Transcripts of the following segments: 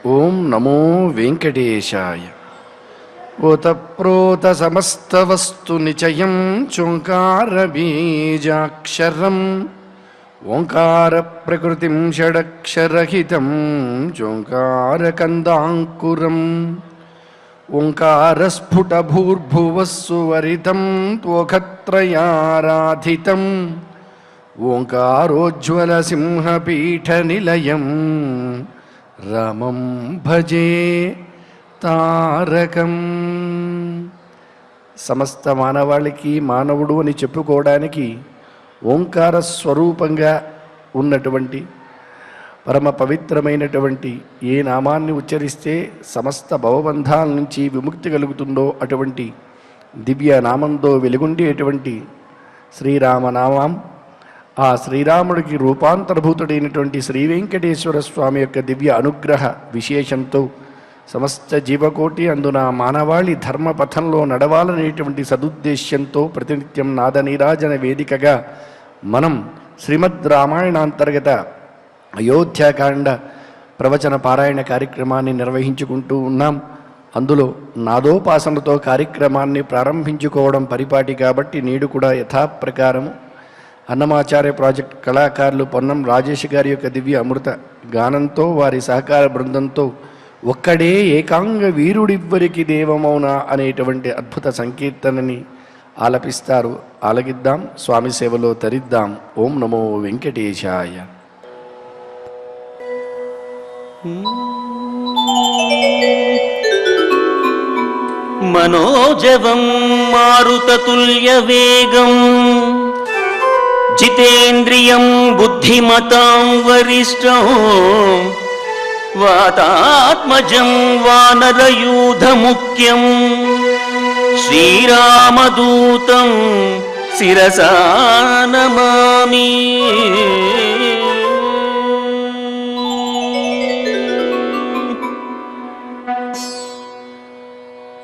ఓం నమో వెంకటేశాయ. ఓతప్రోత సమస్తవస్తు నిచయం చోంకార బీజాక్షరం ఓంకార ప్రకృతిం షడక్షరహితం చోంకారకందాంకురం ఓంకారస్ఫుటభూర్భువస్సువరితం త్వోఖత్రయారాధితం ఓంకారోజ్వలసింహపీఠనిలయం రామం భజే తారకం. సమస్త మానవాళికి మానవుడు అని చెప్పుకోవడానికి ఓంకార స్వరూపంగా ఉన్నటువంటి పరమ పవిత్రమైనటువంటి ఏ నామాన్ని ఉచ్చరిస్తే సమస్త భవబంధాల నుంచి విముక్తి కలుగుతుందో అటువంటి దివ్య నామంతో వెలుగుండేటువంటి శ్రీరామనామం, ఆ శ్రీరాముడికి రూపాంతరభూతుడైనటువంటి శ్రీ వెంకటేశ్వర స్వామి యొక్క దివ్య అనుగ్రహ విశేషంతో సమస్త జీవకోటి అందున మానవాళి ధర్మపథంలో నడవాలనేటువంటి సదుద్దేశ్యంతో ప్రతినిత్యం నాద నీరాజన వేదికగా మనం శ్రీమద్ రామాయణాంతర్గత అయోధ్యాకాండ ప్రవచన పారాయణ కార్యక్రమాన్ని నిర్వహించుకుంటూ ఉన్నాం. అందులో నాదోపాసనతో కార్యక్రమాన్ని ప్రారంభించుకోవడం పరిపాటి కాబట్టి నేడు కూడా యథాప్రకారము అన్నమాచార్య ప్రాజెక్ట్ కళాకారులు పొన్నం రాజేష్ గారి యొక్క దివ్య అమృత గానంతో వారి సహకార బృందంతో ఒక్కడే ఏకాంగ వీరుడివ్వరికి దేవమౌన అనేటువంటి అద్భుత సంకీర్తనని ఆలపిస్తారు. ఆలగిద్దాం, స్వామి సేవలో తరిద్దాం. ఓం నమో వెంకటేశాయ. మనోజవం మారుతతుల్య వేగం జితేంద్రియం బుద్ధిమతాం వరిష్టం వాతాత్మజం వానరయూధముఖ్యం శ్రీరామదూతం శిరసా నమామి.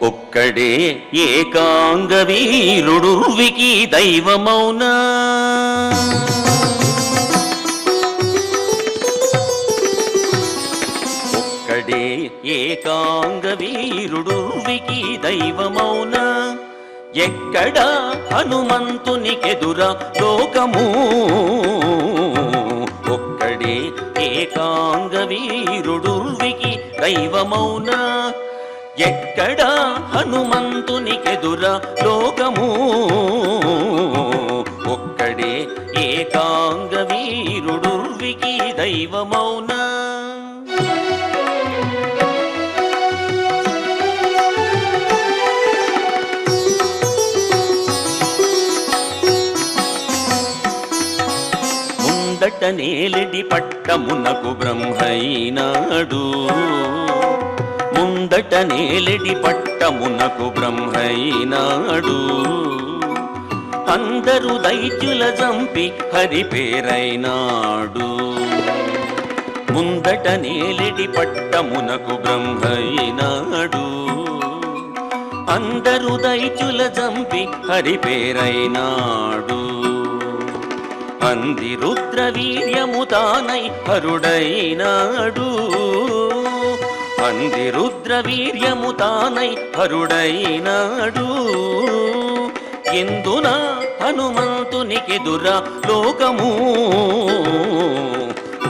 ఒక్కడే ఏకాంగ వీరుడుర్వికి దైవమౌనా ఒక్కడే ఏకాంగ వీరుడుర్వికి దైవమౌనా ఎక్కడ హనుమంతునికెదుర లోకము ఒక్కడే ఏకాంగ వీరుడుర్వికి దైవమౌనా ఎక్కడ హనుమంతునికెదుర లోకము ఒక్కడే ఏకాంగ వీరుడుర్వికి దైవమౌనా. ముందట నేలెడి పట్టమునకు బ్రహ్మైనాడు ముందట నేలెడి పట్టమునకు బ్రహ్మైనాడు అందరు దైత్యుల జంపి హరి పేరైనాడు ముందట నేలెడి పట్టమునకు బ్రహ్మైనాడు అందరు దైత్యుల జంపి హరి పేరైనాడు అంది రుద్ర వీర్యము తానై హరుడైనాడు అంది రుద్ర వీర్యము తానై హరుడైనాడు ఎందున హనుమంతునికెదుర లోకము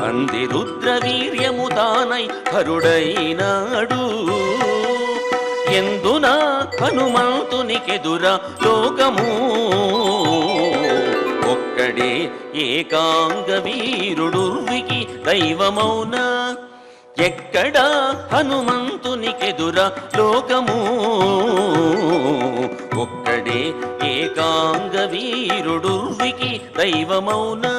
అంది రుద్ర వీర్యము తానై హరుడైనాడు ఎందున హనుమంతునికెదుర లోకము ఒక్కడే ఏకాంగ వీరుడుర్వికి దైవమౌనా ఎక్కడ హనుమంతునికెదుర లోకము ఒక్కడే ఏకాంగ వీరుడుర్వికి దైవమౌనా.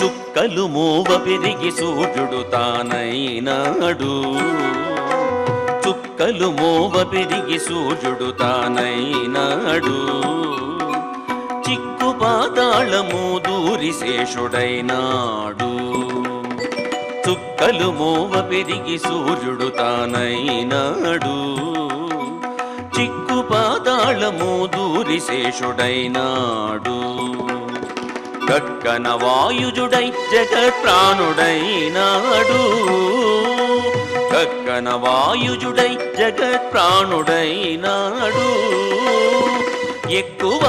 చుక్కలు మోవ పెరిగి సూర్యుడు తానైనాడు చుక్కలు మోవ పెరిగి సూర్యుడు తానైనాడు చిక్కు పాతాళము దూరి శేషుడైనాడు చుక్కలు మోవ పెరిగి సూర్యుడు తానైనాడు చిక్కు పాతాళము దూరి శేషుడైనాడు కక్కన వాయుజుడై జగత్ప్రాణుడైనాడు కక్కన వాయుజుడై జగత్ప్రాణుడైనాడు ఎక్కువ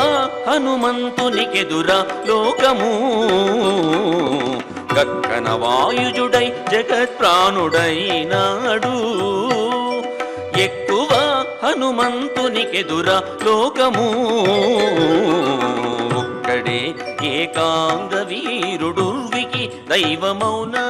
హనుమంతునికెదుర లోకము కక్కన వాయుజుడై జగత్ప్రాణుడైనాడు ఎక్కువ హనుమంతునికెదుర లోకము ఒక్కడే ఏకాంగ వీరుడుర్వికి దైవమౌనా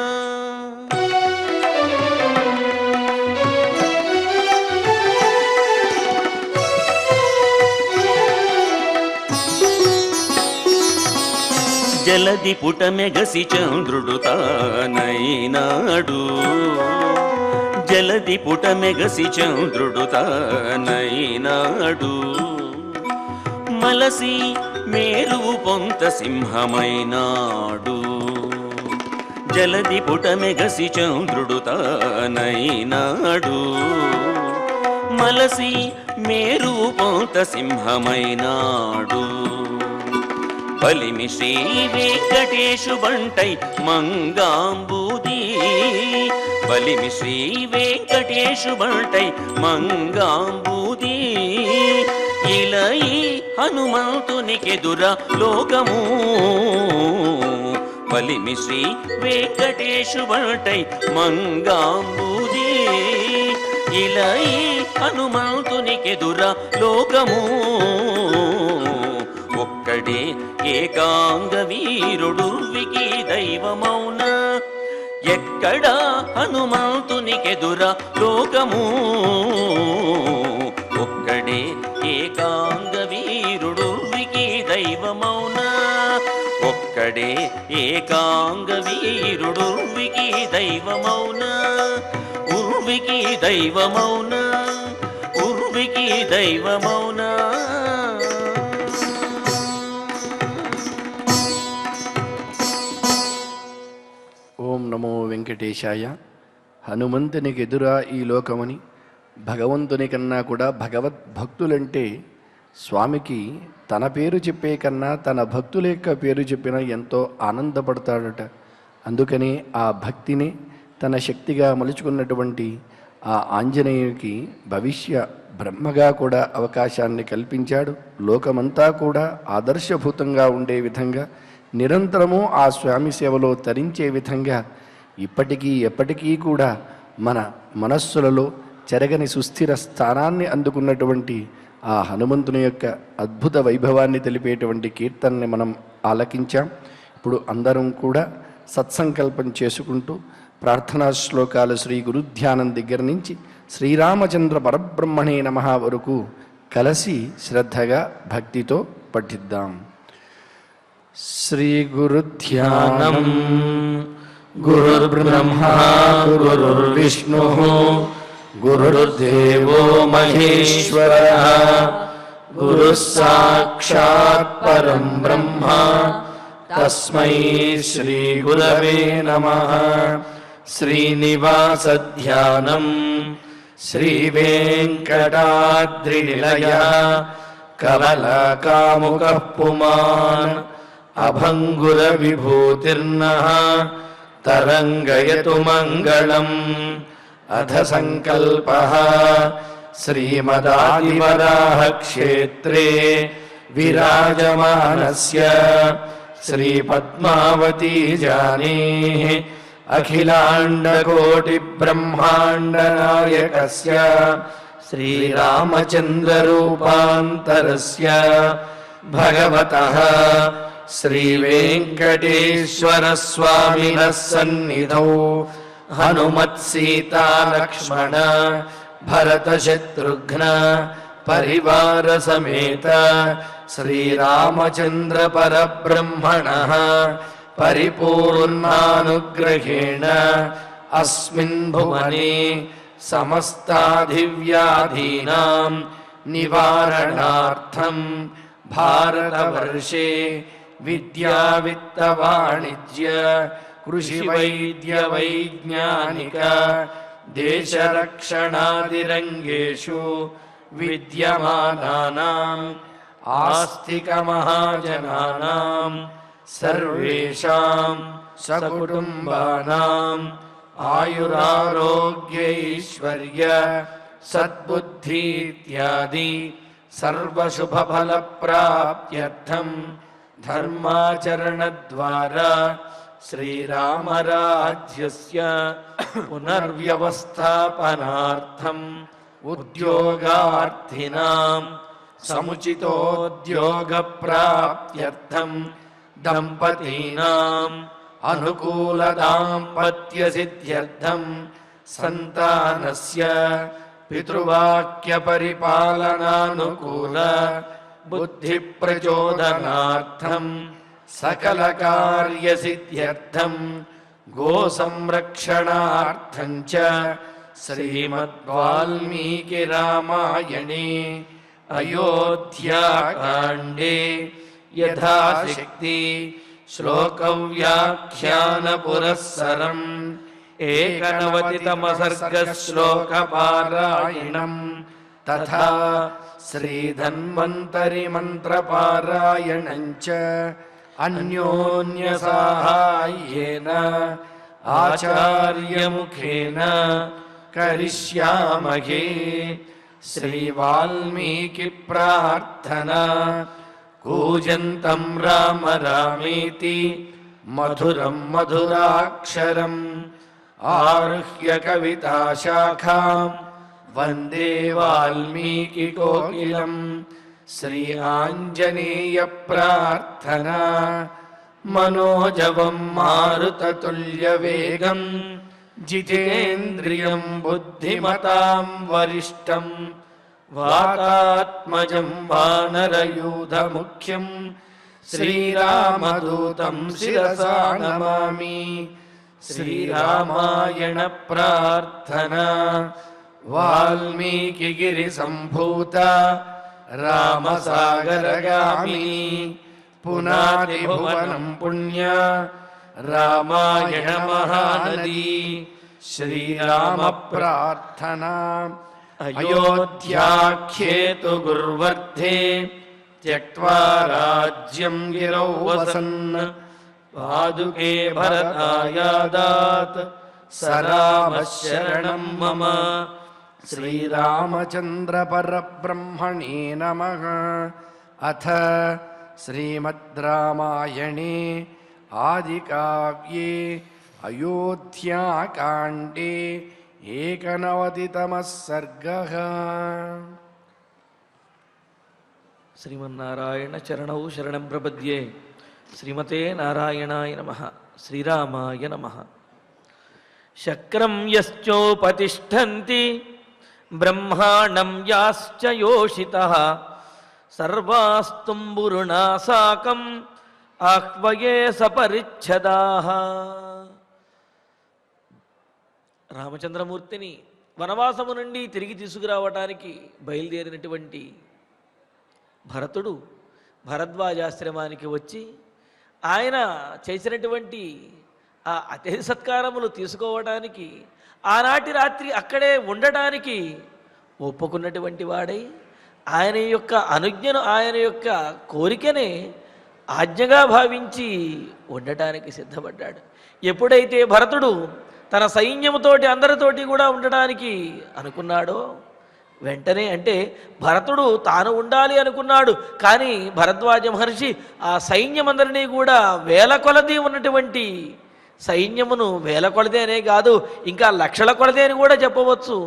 జలది పుటమెగసి చంద్రుడు తానైనాడు జలది పుటమెగసి చంద్రుడు తానైనాడు మలసి మేరువు పొంత సింహమైనాడు జలది పుటమెగసి చంద్రుడు తానైనాడు మలసి మేరువు పొంత సింహమైనాడు బలిమి శ్రీ వెంకటేశు బంటై మంగాంబూది బలిమి శ్రీ వెంకటేశు బంటై మంగాంబూది ఇలై హనుమంతునికెదుర లోకము బలిమి శ్రీ వెంకటేశు బంటై మంగాంబూది ఇలై హనుమంతునికెదుర లోకము ఒక్కడే ఏకాంగ వీరుడుర్వికి దైవమౌన ఎక్కడ హనుమంతునికెదుర లోకము ఒక్కడే ఏకాంగ వీరుడుర్వికి దైవమౌన ఒక్కడే ఏకాంగ వీరుడుర్వికి దైవమౌన ఉర్వికి దైవమౌన ఉర్వికి దైవమౌన ఓం నమో వెంకటేశాయ. హనుమంతునికి ఎదురా ఈ లోకమని భగవంతుని కన్నా కూడా భగవద్భక్తులంటే స్వామికి తన పేరు చెప్పే కన్నా తన భక్తుల యొక్క పేరు చెప్పినా ఎంతో ఆనందపడతాడట. అందుకని ఆ భక్తిని తన శక్తిగా మలుచుకున్నటువంటి ఆ ఆంజనేయునికి భవిష్య బ్రహ్మగా కూడా అవకాశాన్ని కల్పించాడు. లోకమంతా కూడా ఆదర్శభూతంగా ఉండే విధంగా నిరంతరము ఆ స్వామి సేవలో తరించే విధంగా ఇప్పటికీ ఎప్పటికీ కూడా మన మనస్సులలో చెరగని సుస్థిర స్థానాన్ని అందుకున్నటువంటి ఆ హనుమంతుని యొక్క అద్భుత వైభవాన్ని తెలిపేటువంటి కీర్తనని మనం ఆలకించాం. ఇప్పుడు అందరం కూడా సత్సంకల్పం చేసుకుంటూ ప్రార్థనా శ్లోకాలు శ్రీ గురుధ్యానం దగ్గర నుంచి శ్రీరామచంద్ర పరబ్రహ్మణే నమః వరకు కలిసి శ్రద్ధగా భక్తితో పఠిద్దాం. శ్రీ గురుధ్యానం. గురుర్బ్రహ్మా గురుర్విష్ణుః గురుర్దేవో మహేశ్వరః గురుః సాక్షాత్ పరం బ్రహ్మ తస్మై శ్రీ గురవే నమః. శ్రీనివాసధ్యానం. శ్రీ వెంకటాద్రినిలయః కమలకాముకః పుమాన్ అభంగుర విభూతిర్నః తరంగయతు మంగళం. అథ సంకల్పః శ్రీమదాదివరాహ క్షేత్రే విరాజమానస్య శ్రీ పద్మావతీ జానేః అఖిలాండకోటి బ్రహ్మాండ నాయకస్య శ్రీరామచంద్ర రూపాంతరస్య భగవతః శ్రీ వెంకటేశ్వర స్వామినః సన్నిధౌ హనుమత్ సీతా లక్ష్మణ భరత శత్రుఘ్న పరివార సమేత శ్రీరామచంద్ర పరబ్రహ్మణః పరిపూర్ణానుగ్రహేణ అస్మిన్ భువనే సమస్తాధివ్యాధీనాం నివారణార్థం భారతవర్షే విద్యా విత్త వాణిజ్య కృషి వైద్య వైజ్ఞానిక దేశరక్షణాదిరంగేషు విద్యమానానాం ఆస్తికమహాజనానాం సర్వేషాం సకుటుంబానాం ఆయురారోగ్యైశ్వర్య సద్బుద్ధి ఇత్యాది సర్వశుభఫలప్రాప్త్యర్థం ధర్మాచరణద్వారా శ్రీరామరాజ్యస్య పునర్వ్యవస్థాపనార్థం ఉద్యోగార్థినాం సముచితోద్యోగప్రాప్త్యర్థం దంపతీనాం అనుకూలదాంపత్యసిద్ధ్యర్థం సంతానస్య పితృవాక్యపరిపాలనానుకూల బుద్ధిప్రచోదనార్థం సకలకార్యసిద్ధ్యర్థం గోసంరక్షణార్థం చ శ్రీమద్వాల్మీకిరామాయణే అయోధ్యాకాండే యథాశక్తి శ్లోకవ్యాఖ్యానపురస్సరం ఏకనవతితమసర్గశ్లోకపారాయణం తథా శ్రీధన్వంతరిమంత్రపారాయణం చ అన్యోన్యసాహాయ్యేన ఆచార్యముఖేన కరిష్యామహే. శ్రీవాల్మీకి ప్రార్థనా కూజంతం రామ రామేతి మధురం మధురాక్షరం ఆరుహ్య కవితాశాఖాం వందే వాల్మీకి కోకిలం. శ్రీ ఆంజనేయ ప్రార్థనా మనోజవం మారుతతుల్యవేగం జితేంద్రియం బుద్ధిమతాం వరిష్టం వాతాత్మజం వానరయూధముఖ్యం శ్రీరామదూతం శిరసా నమామి. శ్రీరామాయణ ప్రార్థనా వాల్మీకిగిరి సంభూత రామసాగరగామి పునాది భువనం పుణ్య రామాయణ మహానది. శ్రీరామ ప్రార్థనా అయోధ్యాఖ్యేతు గుర్వర్ధే త్యక్త్వా రాజ్యం గిరౌ వసన్ పాదుకే భరతాయాదాత్ స రామః శరణం మమ. శ్రీరామచంద్ర పరబ్రహ్మణే నమః. అథ శ్రీమద్ రామాయణే ఆదికావ్యే అయోధ్యాకాండే ఏకనవతితమః సర్గః. శ్రీమన్నారాయణ చరణౌ శరణం ప్రపద్యే. శ్రీమతే నారాయణాయ నమః. శ్రీరామాయ నమః. శక్రం యశ్చోపతిష్ఠంతి బ్రహ్మాణం యాశ్చ యోషితః సర్వాస్తుంబురుణా సాకం ఆహ్వయే సపరిచ్ఛదాః. రామచంద్రమూర్తిని వనవాసము నుండి తిరిగి తీసుకురావటానికి బయలుదేరినటువంటి భరతుడు భరద్వాజాశ్రమానికి వచ్చి ఆయన చేసినటువంటి ఆ అతిథి సత్కారములు తీసుకోవడానికి ఆనాటి రాత్రి అక్కడే ఉండటానికి ఒప్పుకున్నటువంటి వాడై ఆయన యొక్క అనుజ్ఞను ఆయన యొక్క కోరికనే ఆజ్ఞగా భావించి ఉండటానికి సిద్ధపడ్డాడు. ఎప్పుడైతే భరతుడు తన సైన్యముతోటి అందరితోటి కూడా ఉండడానికి అనుకున్నాడో వెంటనే, అంటే భరతుడు తాను ఉండాలి అనుకున్నాడు, కానీ భరద్వాజ మహర్షి ఆ సైన్యమందరినీ కూడా వేల కొలది ఉన్నటువంటి సైన్యమును వేల కొలదే అనే కాదు, ఇంకా లక్షల కొలదే అని కూడా చెప్పవచ్చు.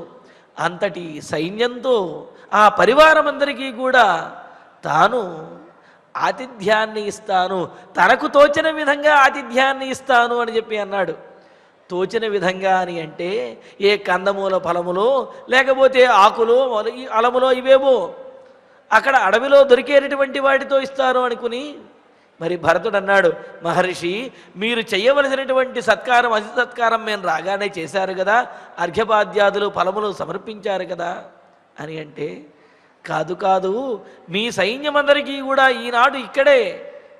అంతటి సైన్యంతో ఆ పరివారమందరికీ కూడా తాను ఆతిథ్యాన్ని ఇస్తాను, తనకు తోచిన విధంగా ఆతిథ్యాన్ని ఇస్తాను అని చెప్పి అన్నాడు. తోచిన విధంగా అని అంటే ఏ కందమూల ఫలములో లేకపోతే ఆకులో అలములో ఇవేవో అక్కడ అడవిలో దొరికేటటువంటి వాటితో ఇస్తాను అనుకుని మరి భరతుడు అన్నాడు, మహర్షి మీరు చేయవలసినటువంటి సత్కారం అతి సత్కారం మేము రాగానే చేశారు కదా, అర్ఘ్యపాద్యాదులు ఫలములు సమర్పించారు కదా అని అంటే, కాదు కాదు, మీ సైన్యమందరికీ కూడా ఈనాడు ఇక్కడే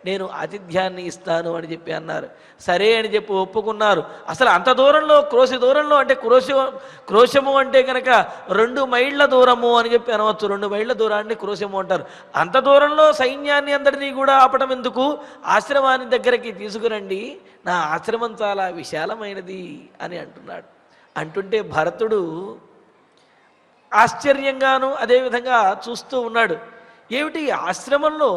నేను ఆతిథ్యాన్ని ఇస్తాను అని చెప్పి అన్నారు. సరే అని చెప్పి ఒప్పుకున్నారు. అసలు అంత దూరంలో క్రోశ దూరంలో అంటే క్రోశము అంటే కనుక 2 మైళ్ళ దూరము అని చెప్పి అనవచ్చు. 2 మైళ్ళ దూరాన్ని క్రోశము అంటారు. అంత దూరంలో సైన్యాన్ని అందరినీ కూడా ఆపటం ఎందుకు, ఆశ్రమాన్ని దగ్గరికి తీసుకురండి, నా ఆశ్రమం చాలా విశాలమైనది అని అంటున్నాడు. అంటుంటే భరతుడు ఆశ్చర్యంగాను అదేవిధంగా చూస్తూ ఉన్నాడు. ఏమిటి ఈ ఆశ్రమంలో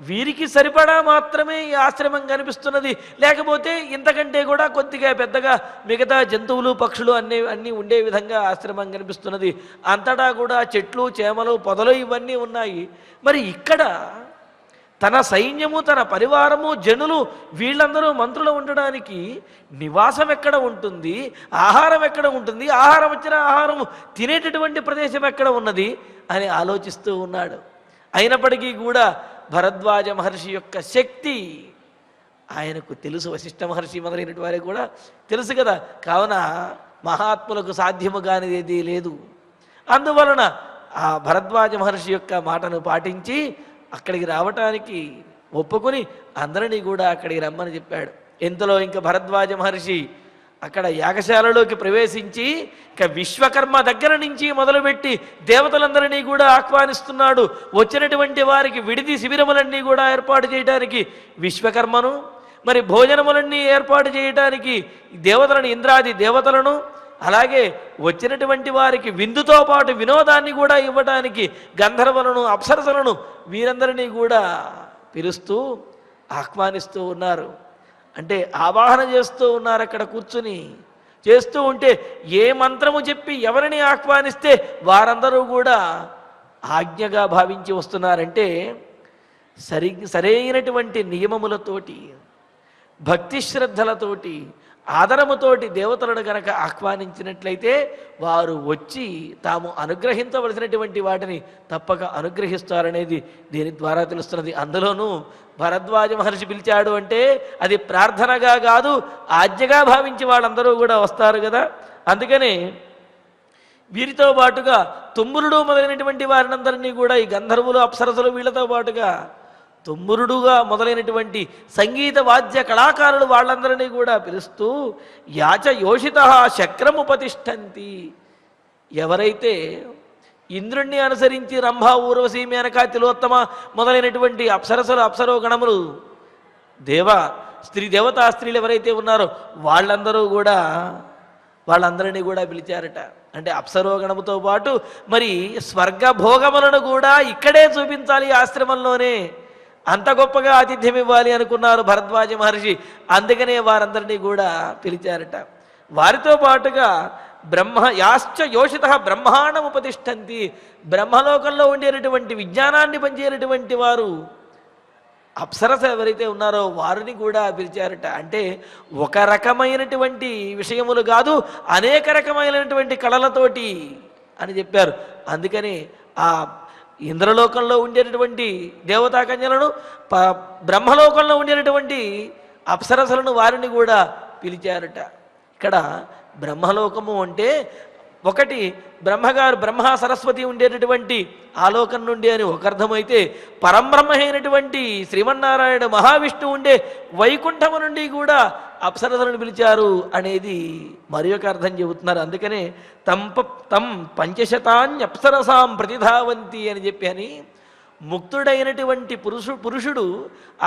వీరికి సరిపడా మాత్రమే ఈ ఆశ్రమం కనిపిస్తున్నది, లేకపోతే ఇంతకంటే కూడా కొద్దిగా పెద్దగా మిగతా జంతువులు పక్షులు అన్నీ ఉండే విధంగా ఆశ్రమం కనిపిస్తున్నది, అంతటా కూడా చెట్లు చేమలు పొదలు ఇవన్నీ ఉన్నాయి. మరి ఇక్కడ తన సైన్యము తన పరివారము జనులు వీళ్ళందరూ మంత్రులు ఉండడానికి నివాసం ఎక్కడ ఉంటుంది, ఆహారం ఎక్కడ ఉంటుంది, ఆహారం వచ్చిన ఆహారము తినేటటువంటి ప్రదేశం ఎక్కడ ఉన్నది అని ఆలోచిస్తూ ఉన్నాడు. అయినప్పటికీ కూడా భరద్వాజ మహర్షి యొక్క శక్తి ఆయనకు తెలుసు, వశిష్ఠ మహర్షి మొదలైన వారికి కూడా తెలుసు కదా. కావున మహాత్ములకు సాధ్యము కానిది లేదు. అందువలన ఆ భరద్వాజ మహర్షి యొక్క మాటను పాటించి అక్కడికి రావటానికి ఒప్పుకొని అందరినీ కూడా అక్కడికి రమ్మని చెప్పాడు. ఇంతలో ఇంకా భరద్వాజ మహర్షి అక్కడ యాగశాలలోకి ప్రవేశించి ఇక విశ్వకర్మ దగ్గర నుంచి మొదలుపెట్టి దేవతలందరినీ కూడా ఆహ్వానిస్తున్నాడు. వచ్చినటువంటి వారికి విడిది శిబిరములన్నీ కూడా ఏర్పాటు చేయడానికి విశ్వకర్మను, మరి భోజనములన్నీ ఏర్పాటు చేయడానికి దేవతలను, ఇంద్రాది దేవతలను, అలాగే వచ్చినటువంటి వారికి విందుతో పాటు వినోదాన్ని కూడా ఇవ్వడానికి గంధర్వులను, అప్సరసలను వీరందరినీ కూడా పిలుస్తూ ఆహ్వానిస్తూ ఉన్నారు. అంటే ఆవాహన చేస్తూ ఉన్నారు. అక్కడ కూర్చుని చేస్తూ ఉంటే ఏ మంత్రము చెప్పి ఎవరిని ఆహ్వానిస్తే వారందరూ కూడా ఆజ్ఞగా భావించి వస్తున్నారంటే సరైనటువంటి నియమములతోటి, భక్తి శ్రద్ధలతోటి, ఆదరముతోటి దేవతలను కనుక ఆహ్వానించినట్లయితే వారు వచ్చి తాము అనుగ్రహించవలసినటువంటి వాటిని తప్పక అనుగ్రహిస్తారనేది దీని ద్వారా తెలుస్తున్నది. అందులోనూ భరద్వాజ మహర్షి పిలిచాడు అంటే అది ప్రార్థనగా కాదు, ఆజ్ఞగా భావించి వాళ్ళందరూ కూడా వస్తారు కదా. అందుకనే వీరితో పాటుగా తుమ్మురుడు మొదలైనటువంటి వారినందరినీ కూడా ఈ గంధర్వులు, అప్సరసులు వీళ్ళతో పాటుగా తుమ్మురుడుగా మొదలైనటువంటి సంగీత వాద్య కళాకారులు వాళ్ళందరినీ కూడా పిలుస్తూ యాచ యోషిత శక్రముపతిష్టంతి. ఎవరైతే ఇంద్రుణ్ణి అనుసరించి రంభ, ఊర్వశి, మేనక, తిలోత్తమ మొదలైనటువంటి అప్సరో గణములు దేవతా స్త్రీలు ఎవరైతే ఉన్నారో వాళ్ళందరినీ కూడా పిలిచారట. అంటే అప్సరోగణముతో పాటు మరి స్వర్గభోగములను కూడా ఇక్కడే చూపించాలి ఆశ్రమంలోనే, అంత గొప్పగా ఆతిథ్యం ఇవ్వాలి అనుకున్నారు భరద్వాజ మహర్షి. అందుకనే వారందరినీ కూడా పిలిచారట. వారితో పాటుగా యాశ్చ యోషిత బ్రహ్మాండం ఉపతిష్టంతి. బ్రహ్మలోకంలో ఉండేటటువంటి విజ్ఞానాన్ని పంచేటటువంటి వారు అప్సరస ఎవరైతే ఉన్నారో వారిని కూడా పిలిచారట. అంటే ఒక రకమైనటువంటి విషయములు కాదు, అనేక రకమైనటువంటి కళలతోటి అని చెప్పారు. అందుకని ఆ ఇంద్రలోకంలో ఉండేటటువంటి దేవతా కన్యలను, బ్రహ్మలోకంలో ఉండేటటువంటి అప్సరసలను వారిని కూడా పిలిచారట. ఇక్కడ బ్రహ్మలోకము అంటే ఒకటి బ్రహ్మ సరస్వతి ఉండేటటువంటి ఆలోకం నుండి అని ఒక అర్థమైతే, పరంబ్రహ్మ అయినటువంటి శ్రీమన్నారాయణ మహావిష్ణువు ఉండే వైకుంఠము నుండి కూడా అప్సరసలను పిలిచారు అనేది మరి ఒక అర్థం చెబుతున్నారు. అందుకనే తం పంచశతాన్యప్సరసాం ప్రతిధావంతి అని చెప్పి ముక్తుడైనటువంటి పురుషుడు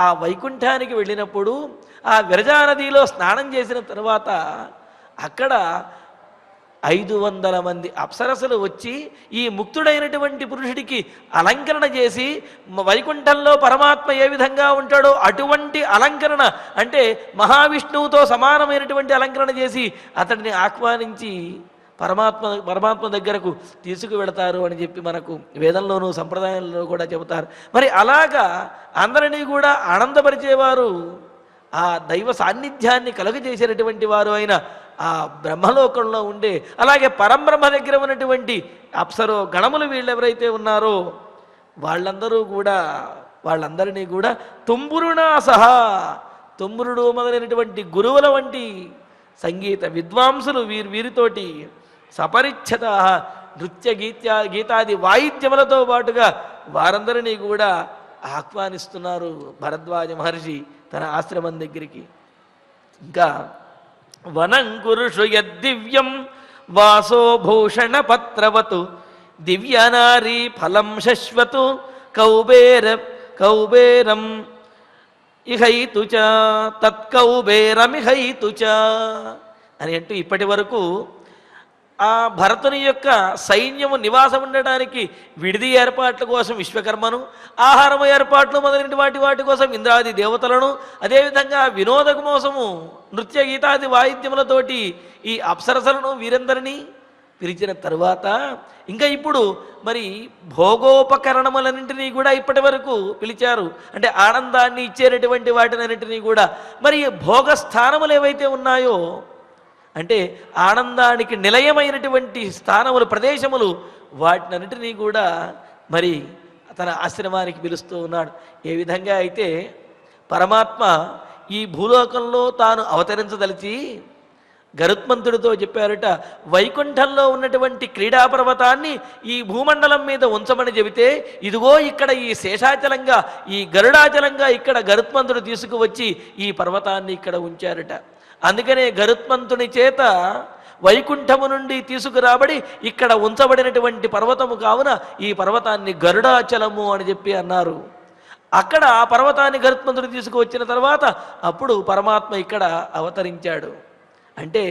ఆ వైకుంఠానికి వెళ్ళినప్పుడు ఆ విరజా నదిలో స్నానం చేసిన తర్వాత అక్కడ 500 మంది అప్సరసలు వచ్చి ఈ ముక్తుడైనటువంటి పురుషుడికి అలంకరణ చేసి వైకుంఠంలో పరమాత్మ ఏ విధంగా ఉంటాడో అటువంటి అలంకరణ, అంటే మహావిష్ణువుతో సమానమైనటువంటి అలంకరణ చేసి అతడిని ఆహ్వానించి పరమాత్మ దగ్గరకు తీసుకువెళతారు అని చెప్పి మనకు వేదంలోనూ సంప్రదాయంలో కూడా చెబుతారు. మరి అలాగా అందరినీ కూడా ఆనందపరిచేవారు, ఆ దైవ సాన్నిధ్యాన్ని కలుగజేసేటటువంటి వారు అయిన ఆ బ్రహ్మలోకంలో ఉండే, అలాగే పరంబ్రహ్మ దగ్గర ఉన్నటువంటి అప్సరో గణములు వీళ్ళు ఎవరైతే ఉన్నారో వాళ్ళందరినీ కూడా తుంబురునా సహా, తుంబురుడు మొదలైనటువంటి గురువుల వంటి సంగీత విద్వాంసులు వీరితోటి సపరిచ్ఛత నృత్య గీతాది వాయిద్యములతో పాటుగా వారందరినీ కూడా ఆహ్వానిస్తున్నారు భరద్వాజ మహర్షి తన ఆశ్రమం దగ్గరికి. ఇంకా వనం కురుషు యద్దివ్యం వాసో భూషణ పత్రవతు దివ్యనారీ ఫలం శశ్వతు కౌబేరం ఇహైతు చ తత్కౌబేరమిహైతు చ అని అంటూ ఇప్పటి వరకు ఆ భరతుని యొక్క సైన్యము నివాసం ఉండడానికి విడిది ఏర్పాట్ల కోసం విశ్వకర్మను, ఆహారము ఏర్పాట్లు మొదలైన వాటి కోసం ఇంద్రాది దేవతలను, అదేవిధంగా వినోదం కోసము నృత్య గీతాది వాయిద్యములతోటి ఈ అప్సరసలను వీరందరినీ పిలిచిన తరువాత ఇంకా ఇప్పుడు మరి భోగోపకరణములన్నింటినీ కూడా ఇప్పటి వరకు పిలిచారు. అంటే ఆనందాన్ని ఇచ్చేటటువంటి వాటినన్నింటినీ కూడా మరి భోగస్థానములు ఏవైతే ఉన్నాయో అంటే ఆనందానికి నిలయమైనటువంటి స్థానములు ప్రదేశములు వాటినన్నింటినీ కూడా మరి తన ఆశ్రమానికి పిలుస్తూ ఉన్నాడు. ఏ విధంగా అయితే పరమాత్మ ఈ భూలోకంలో తాను అవతరించదలిచి గరుత్మంతుడితో చెప్పారట, వైకుంఠంలో ఉన్నటువంటి క్రీడాపర్వతాన్ని ఈ భూమండలం మీద ఉంచమని చెబితే ఇదిగో ఇక్కడ ఈ శేషాచలంగా ఈ గరుడాచలంగా ఇక్కడ గరుత్మంతుడు తీసుకువచ్చి ఈ పర్వతాన్ని ఇక్కడ ఉంచారట. అందుకనే గరుత్మంతుని చేత వైకుంఠము నుండి తీసుకురాబడి ఇక్కడ ఉంచబడినటువంటి పర్వతము కావున ఈ పర్వతాన్ని గరుడాచలము అని చెప్పి అన్నారు. అక్కడ ఆ పర్వతాన్ని గరుత్మంతుడు తీసుకువచ్చిన తర్వాత అప్పుడు పరమాత్మ ఇక్కడ అవతరించాడు. అంటే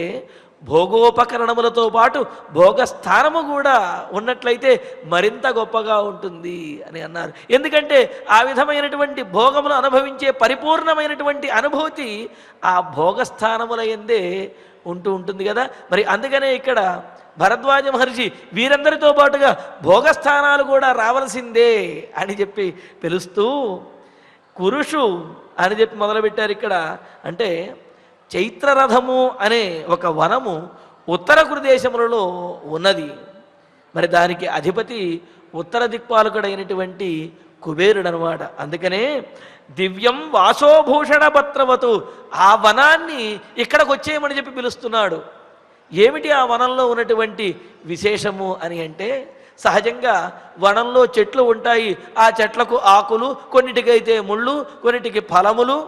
భోగోపకరణములతో పాటు భోగస్థానము కూడా ఉన్నట్లయితే మరింత గొప్పగా ఉంటుంది అని అన్నారు. ఎందుకంటే ఆ విధమైనటువంటి భోగములు అనుభవించే పరిపూర్ణమైనటువంటి అనుభూతి ఆ భోగస్థానముల యందే ఉంటూ ఉంటుంది కదా. మరి అందుకనే ఇక్కడ భరద్వాజ మహర్షి వీరందరితో పాటుగా భోగస్థానాలు కూడా రావలసిందే అని చెప్పి పిలుస్తూ కురుషు అని చెప్పి మొదలుపెట్టారు ఇక్కడ. అంటే చైత్రరథము అనే ఒక వనము ఉత్తర కురుదేశములలో ఉన్నది. మరి దానికి అధిపతి ఉత్తర దిక్పాలకుడైనటువంటి కుబేరుడు అనమాట. అందుకనే దివ్యం వాసోభూషణ పత్రవతు ఆ వనాన్ని ఇక్కడికి వచ్చేయమని చెప్పి పిలుస్తున్నాడు. ఏమిటి ఆ వనంలో ఉన్నటువంటి విశేషము అని అంటే సహజంగా వనంలో చెట్లు ఉంటాయి. ఆ చెట్లకు ఆకులు, కొన్నిటికైతే ముళ్ళు, కొన్నిటికి ఫలములు,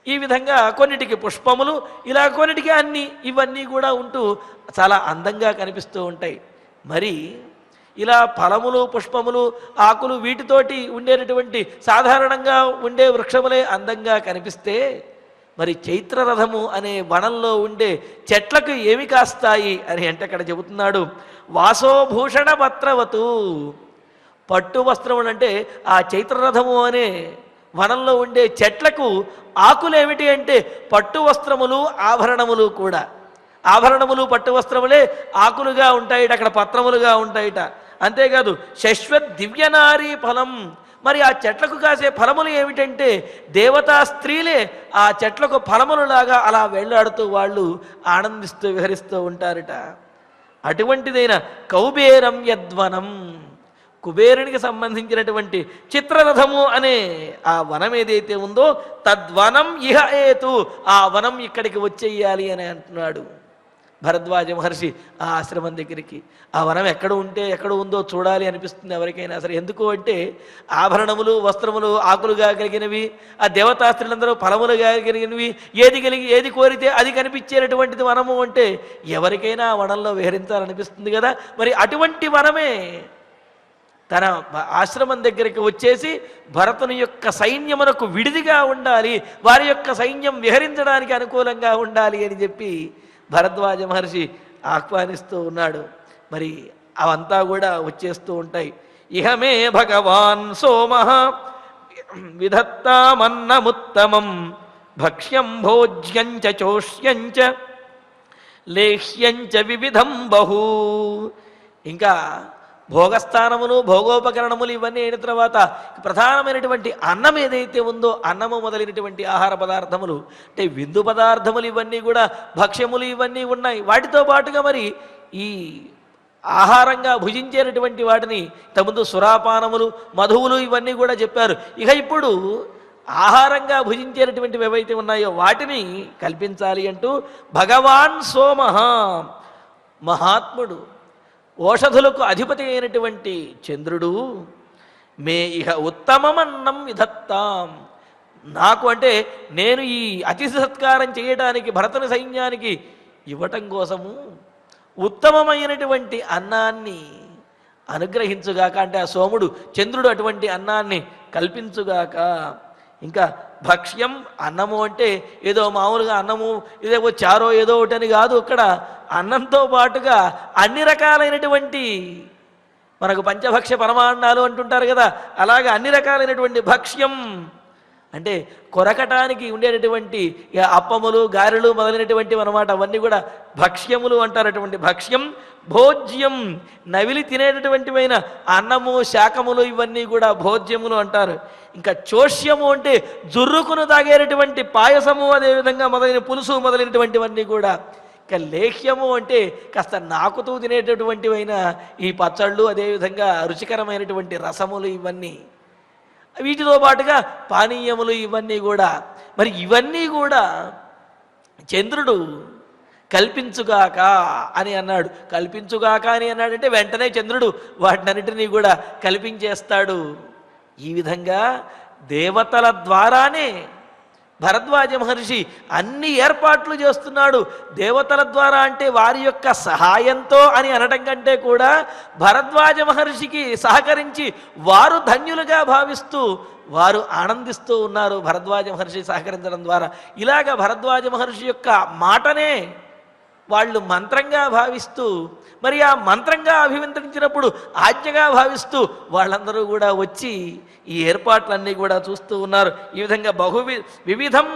ఈ విధంగా కొన్నిటికి పుష్పములు, ఇలా కొన్నిటికి అన్ని ఇవన్నీ కూడా ఉంటూ చాలా అందంగా కనిపిస్తూ ఉంటాయి. మరి ఇలా ఫలములు, పుష్పములు, ఆకులు వీటితోటి ఉండేటటువంటి సాధారణంగా ఉండే వృక్షములే అందంగా కనిపిస్తే మరి చైత్రరథము అనే వనంలో ఉండే చెట్లకు ఏమి కాస్తాయి అని అంటే అక్కడ చెబుతున్నాడు, వాసోభూషణ పత్రవతు. పట్టు వస్త్రములు అంటే ఆ చైత్రరథము అనే వనంలో ఉండే చెట్లకు ఆకులు ఏమిటి అంటే పట్టు వస్త్రములు, ఆభరణములు కూడా. ఆభరణములు పట్టు వస్త్రములే ఆకులుగా ఉంటాయిట, అక్కడ పత్రములుగా ఉంటాయిట. అంతేకాదు శశ్వత్ దివ్యనారీ ఫలం. మరి ఆ చెట్లకు కాసే ఫలములు ఏమిటంటే దేవతా స్త్రీలే ఆ చెట్లకు ఫలములులాగా అలా వెళ్ళాడుతూ వాళ్ళు ఆనందిస్తూ విహరిస్తూ ఉంటారట. అటువంటిదైన కౌబేరం యద్వనం, కుబేరునికి సంబంధించినటువంటి చిత్రరథము అనే ఆ వనం ఏదైతే ఉందో తద్వనం ఇహ ఏతు, ఆ వనం ఇక్కడికి వచ్చేయాలి అని అంటున్నాడు భరద్వాజ మహర్షి ఆ ఆశ్రమం దగ్గరికి. ఆ వనం ఎక్కడ ఉందో చూడాలి అనిపిస్తుంది ఎవరికైనా సరే. ఎందుకు అంటే ఆభరణములు, వస్త్రములు ఆకులుగా కలిగినవి, ఆ దేవతాస్త్రులందరూ ఫలములుగా కలిగినవి, ఏది కోరితే అది కనిపించేటటువంటిది వనము అంటే ఎవరికైనా ఆ వనంలో విహరించాలనిపిస్తుంది కదా. మరి అటువంటి వనమే తన ఆశ్రమం దగ్గరికి వచ్చేసి భరతుని యొక్క సైన్యమునకు విడిదిగా ఉండాలి, వారి యొక్క సైన్యం విహరించడానికి అనుకూలంగా ఉండాలి అని చెప్పి భరద్వాజ మహర్షి ఆహ్వానిస్తూ ఉన్నాడు. మరి అవంతా కూడా వచ్చేస్తూ ఉంటాయి. ఇహమే భగవాన్ సోమః విధత్తామన్నముత్తమం భక్ష్యం భోజ్యంచ చోష్యంచ లేహ్యంచ వివిధం బహు. ఇంకా భోగస్థానములు, భోగోపకరణములు ఇవన్నీ అయిన తర్వాత ప్రధానమైనటువంటి అన్నం ఏదైతే ఉందో అన్నము మొదలైనటువంటి ఆహార పదార్థములు అంటే విందు పదార్థములు ఇవన్నీ కూడా భక్ష్యములు ఇవన్నీ ఉన్నాయి. వాటితో పాటుగా మరి ఈ ఆహారంగా భుజించేటటువంటి వాటిని ఇంతకుముందు సురాపానములు, మధువులు ఇవన్నీ కూడా చెప్పారు. ఇక ఇప్పుడు ఆహారంగా భుజించేటటువంటివి ఏవైతే ఉన్నాయో వాటిని కల్పించాలి అంటూ భగవాన్ సోమః, మహాత్ముడు, ఓషధులకు అధిపతి అయినటువంటి చంద్రుడు మే ఇహ ఉత్తమమన్నం విధత్తాం. నాకు అంటే నేను ఈ అతిథి సత్కారం చేయడానికి భరతుని సైన్యానికి ఇవ్వటం కోసము ఉత్తమమైనటువంటి అన్నాన్ని అనుగ్రహించుగాక, అంటే ఆ సోముడు చంద్రుడు అటువంటి అన్నాన్ని కల్పించుగాక. ఇంకా భక్ష్యం, అన్నము అంటే ఏదో మామూలుగా అన్నము ఇదేవో చారో ఏదో ఒకటి అని కాదు. ఇక్కడ అన్నంతో పాటుగా అన్ని రకాలైనటువంటి, మనకు పంచభక్ష్య పరమాన్నాలు అంటుంటారు కదా, అలాగే అన్ని రకాలైనటువంటి భక్ష్యం అంటే కొరకటానికి ఉండేటటువంటి అప్పములు, గారెలు మొదలైనటువంటివి అన్నమాట. అవన్నీ కూడా భక్ష్యములు అంటారు. అటువంటి భక్ష్యం, భోజ్యం నవిలి తినేటటువంటివైన అన్నము, శాకములు ఇవన్నీ కూడా భోజ్యములు అంటారు. ఇంకా చోష్యము అంటే జుర్రుకును తాగేటటువంటి పాయసము, అదేవిధంగా మొదలైన పులుసు మొదలైనటువంటివన్నీ కూడా. ఇక లేహ్యము అంటే కాస్త నాకుతూ తినేటటువంటివైన ఈ పచ్చళ్ళు, అదేవిధంగా రుచికరమైనటువంటి రసములు ఇవన్నీ, వీటితో పాటుగా పానీయములు ఇవన్నీ కూడా. మరి ఇవన్నీ కూడా చంద్రుడు కల్పించుగాక అని అన్నాడు. కల్పించుగాక అని అన్నాడంటే వెంటనే చంద్రుడు వాటినన్నిటినీ కూడా కల్పించేస్తాడు. ఈ విధంగా దేవతల ద్వారానే భరద్వాజ మహర్షి అన్ని ఏర్పాట్లు చేస్తున్నాడు. దేవతల ద్వారా అంటే వారి యొక్క సహాయంతో అని అనడం కంటే కూడా భరద్వాజ మహర్షికి సహకరించి వారు ధన్యులుగా భావిస్తూ వారు ఆనందిస్తూ ఉన్నారు భరద్వాజ మహర్షి సహకరించడం ద్వారా. ఇలాగ భరద్వాజ మహర్షి యొక్క మాటనే వాళ్ళు మంత్రంగా భావిస్తూ, మరి ఆ మంత్రంగా అభిమంత్రించినప్పుడు ఆజ్ఞగా భావిస్తూ వాళ్ళందరూ కూడా వచ్చి ఈ ఏర్పాట్లన్నీ కూడా చూస్తూ ఉన్నారు. ఈ విధంగా వివిధం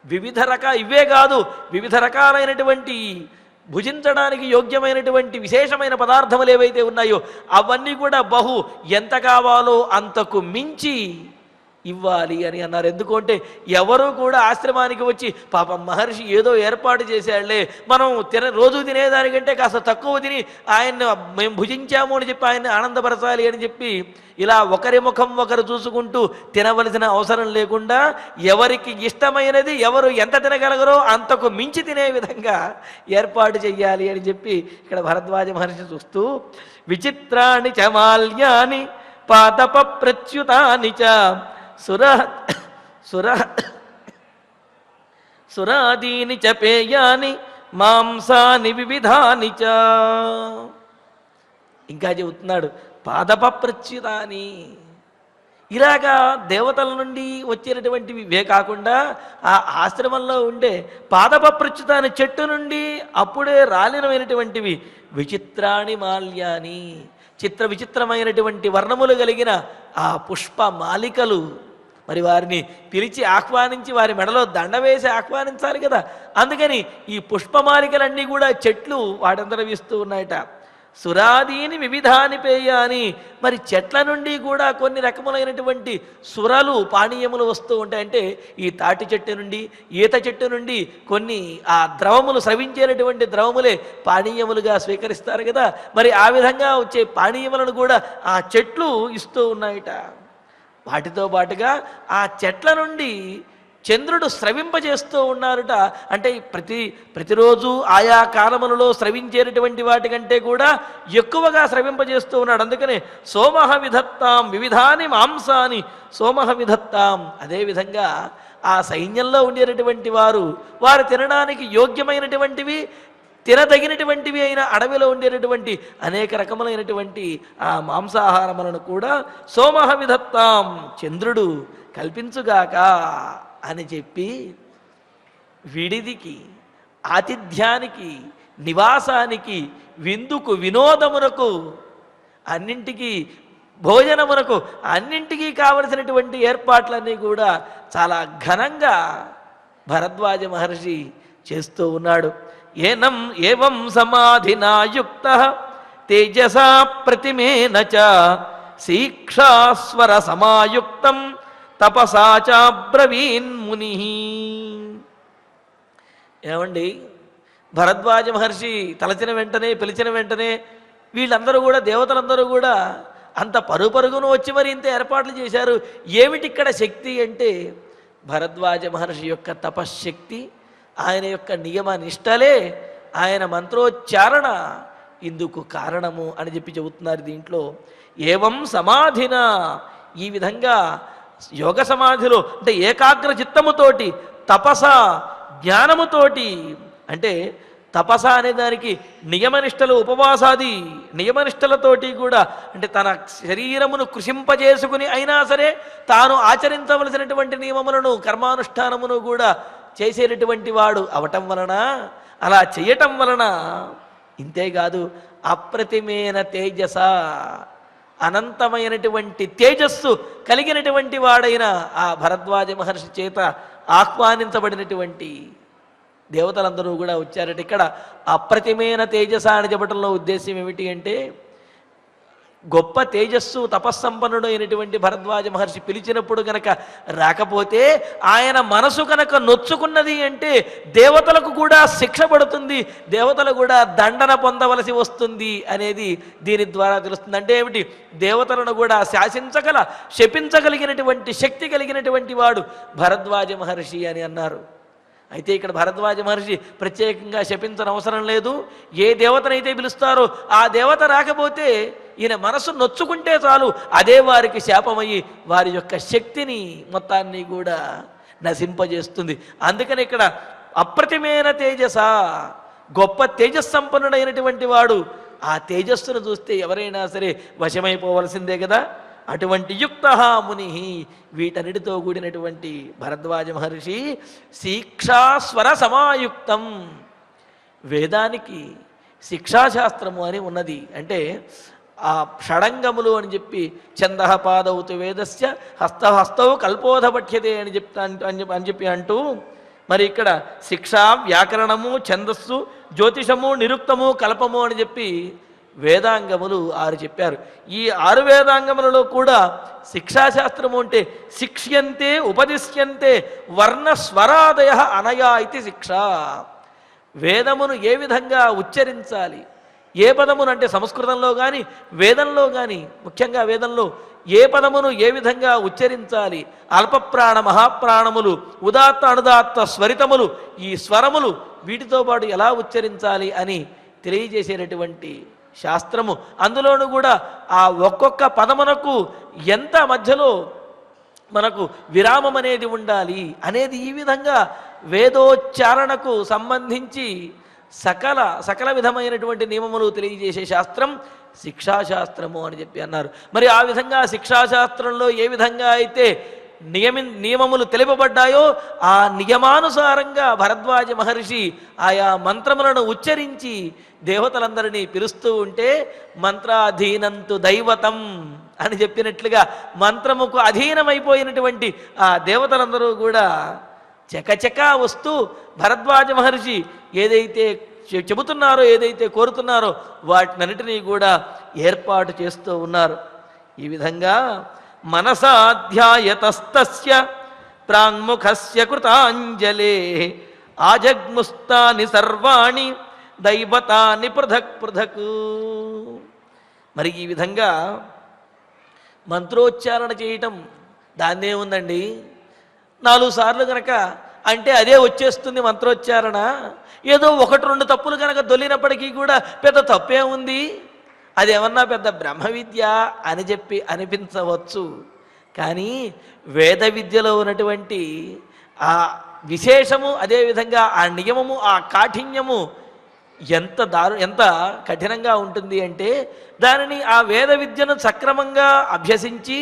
వివిధ ఇవే కాదు, వివిధ రకాలైనటువంటి భుజించడానికి యోగ్యమైనటువంటి విశేషమైన పదార్థములు ఏవైతే ఉన్నాయో అవన్నీ కూడా ఎంత కావాలో అంతకు మించి ఇవ్వాలి అని అన్నారు. ఎందుకంటే ఎవరు కూడా ఆశ్రమానికి వచ్చి పాపం మహర్షి ఏదో ఏర్పాటు చేశాడులే, మనం రోజు తినేదానికంటే కాస్త తక్కువ తిని ఆయన్ని మేము భుజించాము అని చెప్పి ఆయన్ని ఆనందపరచాలి అని చెప్పి ఇలా ఒకరి ముఖం ఒకరు చూసుకుంటూ తినవలసిన అవసరం లేకుండా ఎవరికి ఇష్టమైనది ఎవరు ఎంత తినగలగరో అంతకు మించి తినే విధంగా ఏర్పాటు చెయ్యాలి అని చెప్పి ఇక్కడ భరద్వాజ మహర్షి చూస్తూ విచిత్రాణి చ మాల్యాని పాదప ప్రచ్యుతాని చ సురాదీని చ పేయాని మాంసాని వివిధాని చ. ఇంకా చెబుతున్నాడు పాదప ప్రచ్యుతాని. ఇలాగా దేవతల నుండి వచ్చేటటువంటివి ఇవే కాకుండా ఆ ఆశ్రమంలో ఉండే పాదప ప్రచ్యుతాని చెట్టు నుండి అప్పుడే రాలినమైనటువంటివి విచిత్రాణి మాల్యాని, చిత్ర విచిత్రమైనటువంటి వర్ణములు కలిగిన ఆ పుష్ప మాలికలు. మరి వారిని పిలిచి ఆహ్వానించి వారి మెడలో దండ వేసి ఆహ్వానించాలి కదా. అందుకని ఈ పుష్పమాలికలన్నీ కూడా చెట్లు వాటందరూ వీస్తూ ఉన్నాయట. సురాదీని వివిధాని పేయాని, మరి చెట్ల నుండి కూడా కొన్ని రకములైనటువంటి సురలు పానీయములు వస్తూ ఉంటాయంటే ఈ తాటి చెట్టు నుండి, ఈత చెట్టు నుండి కొన్ని ఆ ద్రవములు, స్రవించేటటువంటి ద్రవములే పానీయములుగా స్వీకరిస్తారు కదా. మరి ఆ విధంగా వచ్చే పానీయములను కూడా ఆ చెట్లు ఇస్తూ ఉన్నాయట. వాటితో పాటుగా ఆ చెట్ల నుండి చంద్రుడు స్రవింపజేస్తూ ఉన్నారుట. అంటే ప్రతిరోజు ఆయా కాలములలో స్రవించేటటువంటి వాటికంటే కూడా ఎక్కువగా స్రవింపజేస్తూ ఉన్నాడు. అందుకనే సోమః విధత్తాం వివిధాని మాంసాని సోమః విధత్తాం. అదేవిధంగా ఆ సైన్యంలో ఉండేటటువంటి వారు తినడానికి యోగ్యమైనటువంటివి, తినదగినటువంటివి అయిన అడవిలో ఉండేటటువంటి అనేక రకములైనటువంటి ఆ మాంసాహారములను కూడా సోమః విధత్తాం చంద్రుడు కల్పించుగాక అని చెప్పి విడిదికి, ఆతిథ్యానికి, నివాసానికి, విందుకు, వినోదమునకు, అన్నింటికీ, భోజనమునకు, అన్నింటికీ కావలసినటువంటి ఏర్పాట్లన్నీ కూడా చాలా ఘనంగా భరద్వాజ మహర్షి చేస్తూ ఉన్నాడు. ఏవం సమాధినా యుక్తః తేజసా ప్రతిమేన చ శీక్షాస్వర సమాయుక్తం తపసా చాబ్రవీన్ ముని. ఏమండి, భరద్వాజ మహర్షి తలచిన వెంటనే, పిలిచిన వెంటనే వీళ్ళందరూ కూడా, దేవతలందరూ కూడా అంత పరుగును వచ్చి మరి ఇంత ఏర్పాట్లు చేశారు. ఏమిటి ఇక్కడ శక్తి అంటే భరద్వాజ మహర్షి యొక్క తపశ్శక్తి, ఆయన యొక్క నియమ నిష్టలే, ఆయన మంత్రోచ్చారణ, ఇందుకు కారణము అని చెప్పి చెబుతున్నారు దీంట్లో. ఏవం సమాధిన, ఈ విధంగా యోగ సమాధిలో అంటే ఏకాగ్ర చిత్తముతోటి, తపస జ్ఞానముతోటి, అంటే తపస అనే దానికి నియమనిష్టలు, ఉపవాసాది నియమనిష్టలతోటి కూడా, అంటే తన శరీరమును కృషింపజేసుకుని అయినా సరే తాను ఆచరించవలసినటువంటి నియమములను కర్మానుష్ఠానమును కూడా చేసేటటువంటి వాడు అవటం వలన, అలా చేయటం వలన, ఇంతేకాదు అప్రతిమేన తేజస, అనంతమైనటువంటి తేజస్సు కలిగినటువంటి వాడైన ఆ భరద్వాజ మహర్షి చేత ఆహ్వానించబడినటువంటి దేవతలందరూ కూడా వచ్చారట. ఇక్కడ అప్రతిమైన తేజస అని చెప్పడంలో ఉద్దేశం ఏమిటి అంటే, గొప్ప తేజస్సు తపస్సంపన్నుడు అయినటువంటి భరద్వాజ మహర్షి పిలిచినప్పుడు గనక రాకపోతే, ఆయన మనసు కనుక నొచ్చుకున్నది అంటే దేవతలకు కూడా శిక్ష పడుతుంది, దేవతలు కూడా దండన పొందవలసి వస్తుంది అనేది దీని ద్వారా తెలుస్తుంది. అంటే ఏమిటి, దేవతలను కూడా శాసించగల, శపించగలిగినటువంటి శక్తి కలిగినటువంటి వాడు భరద్వాజ మహర్షి అని అన్నారు. అయితే ఇక్కడ భరద్వాజ మహర్షి ప్రత్యేకంగా శపించని అవసరం లేదు. ఏ దేవతనైతే పిలుస్తారో ఆ దేవత రాకపోతే ఈయన మనసు నొచ్చుకుంటే చాలు, అదే వారికి శాపమయ్యి వారి యొక్క శక్తిని మొత్తాన్ని కూడా నశింపజేస్తుంది. అందుకని ఇక్కడ అప్రతిమైన తేజస, గొప్ప తేజస్సంపన్నుడైనటువంటి వాడు. ఆ తేజస్సును చూస్తే ఎవరైనా సరే వశమైపోవలసిందే కదా. అటువంటి యుక్త ముని, వీటన్నిటితో కూడినటువంటి భరద్వాజ మహర్షి శిక్షాస్వర సమాయుక్తం. వేదానికి శిక్షాశాస్త్రము అని ఉన్నది. అంటే ఆ షడంగములు అని చెప్పి ఛందః పాదౌతు వేదస్య హస్తౌ కల్పోధ పఠ్యతే అని చెప్పి అంటూ, మరి ఇక్కడ శిక్ష, వ్యాకరణము, ఛందస్సు, జ్యోతిషము, నిరుక్తము, కల్పము అని చెప్పి వేదాంగములు 6 చెప్పారు. ఈ 6 వేదాంగములలో కూడా శిక్షాశాస్త్రము అంటే శిక్ష్యంతే ఉపదిశ్యంతే వర్ణ స్వరాదయ అనయా ఇది శిక్ష. వేదమును ఏ విధంగా ఉచ్చరించాలి, ఏ పదమును, అంటే సంస్కృతంలో కానీ వేదంలో కానీ, ముఖ్యంగా వేదంలో ఏ పదమును ఏ విధంగా ఉచ్చరించాలి, అల్పప్రాణ మహాప్రాణములు, ఉదాత్త అనుదాత్త స్వరితములు, ఈ స్వరములు వీటితో పాటు ఎలా ఉచ్చరించాలి అని తెలియజేసేటటువంటి శాస్త్రము. అందులోనూ కూడా ఆ ఒక్కొక్క పదమునకు ఎంత మధ్యలో మనకు విరామం అనేది ఉండాలి అనేది, ఈ విధంగా వేదోచ్చారణకు సంబంధించి సకల విధమైనటువంటి నియమములు తెలియజేసే శాస్త్రం శిక్షాశాస్త్రము అని చెప్పి అన్నారు. మరి ఆ విధంగా శిక్షాశాస్త్రంలో ఏ విధంగా అయితే నియమములు తెలుపబడ్డాయో ఆ నియమానుసారంగా భరద్వాజ మహర్షి ఆయా మంత్రములను ఉచ్చరించి దేవతలందరినీ పిలుస్తూ ఉంటే, మంత్రాధీనంతు దైవతం అని చెప్పినట్లుగా మంత్రముకు అధీనమైపోయినటువంటి ఆ దేవతలందరూ కూడా చకచకా వస్తూ భరద్వాజ మహర్షి ఏదైతే చెబుతున్నారో, ఏదైతే కోరుతున్నారో వాటినన్నిటినీ కూడా ఏర్పాటు చేస్తూ ఉన్నారు. ఈ విధంగా మనసాధ్యాయతస్తస్య ప్రాంగ్ముఖస్య కృతాంజలే ఆజగ్ముస్తాని సర్వాణి దైవతాని పృథక్ పృథక్. మరి ఈ విధంగా మంత్రోచ్చారణ చేయటం దాన్నే ఉందండి. 4 సార్లు కనుక అంటే అదే వచ్చేస్తుంది మంత్రోచ్చారణ. ఏదో 1-2 తప్పులు కనుక దొల్లినప్పటికీ కూడా పెద్ద తప్పే ఉంది, అదేమన్నా పెద్ద బ్రహ్మ విద్య అని చెప్పి అనిపించవచ్చు. కానీ వేద విద్యలో ఉన్నటువంటి ఆ విశేషము, అదేవిధంగా ఆ నియమము, ఆ కాఠిన్యము ఎంత కఠినంగా ఉంటుంది అంటే, దానిని ఆ వేద విద్యను సక్రమంగా అభ్యసించి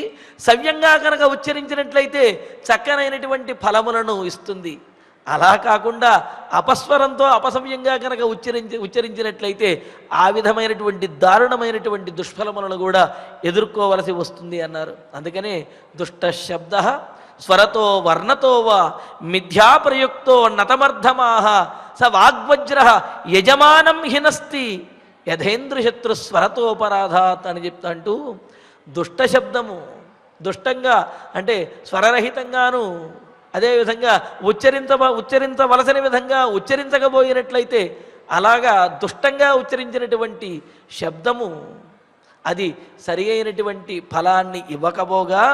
సవ్యంగా కనుక ఉచ్చరించినట్లయితే చక్కనైనటువంటి ఫలములను ఇస్తుంది. అలా కాకుండా అపస్వరంతో అపసవ్యంగా కనుక ఉచ్చరించినట్లయితే ఆ విధమైనటువంటి దారుణమైనటువంటి దుష్ఫలములను కూడా ఎదుర్కోవలసి వస్తుంది అన్నారు. అందుకనే దుష్ట శబ్ద స్వరతో వర్ణతో వా మిథ్యాప్రయుక్తో నతమర్ధమాహ స వాగ్వజ్ర యజమానం హినస్తి యథేంద్రశత్రు స్వరతోపరాధాత్ అని చెప్తా అంటూ, దుష్ట శబ్దము, దుష్టంగా అంటే స్వరరహితంగాను, అదేవిధంగా ఉచ్చరించవలసిన విధంగా ఉచ్చరించకపోయినట్లయితే అలాగా దుష్టంగా ఉచ్చరించినటువంటి శబ్దము అది సరి అయినటువంటి ఫలాన్ని ఇవ్వకపోగా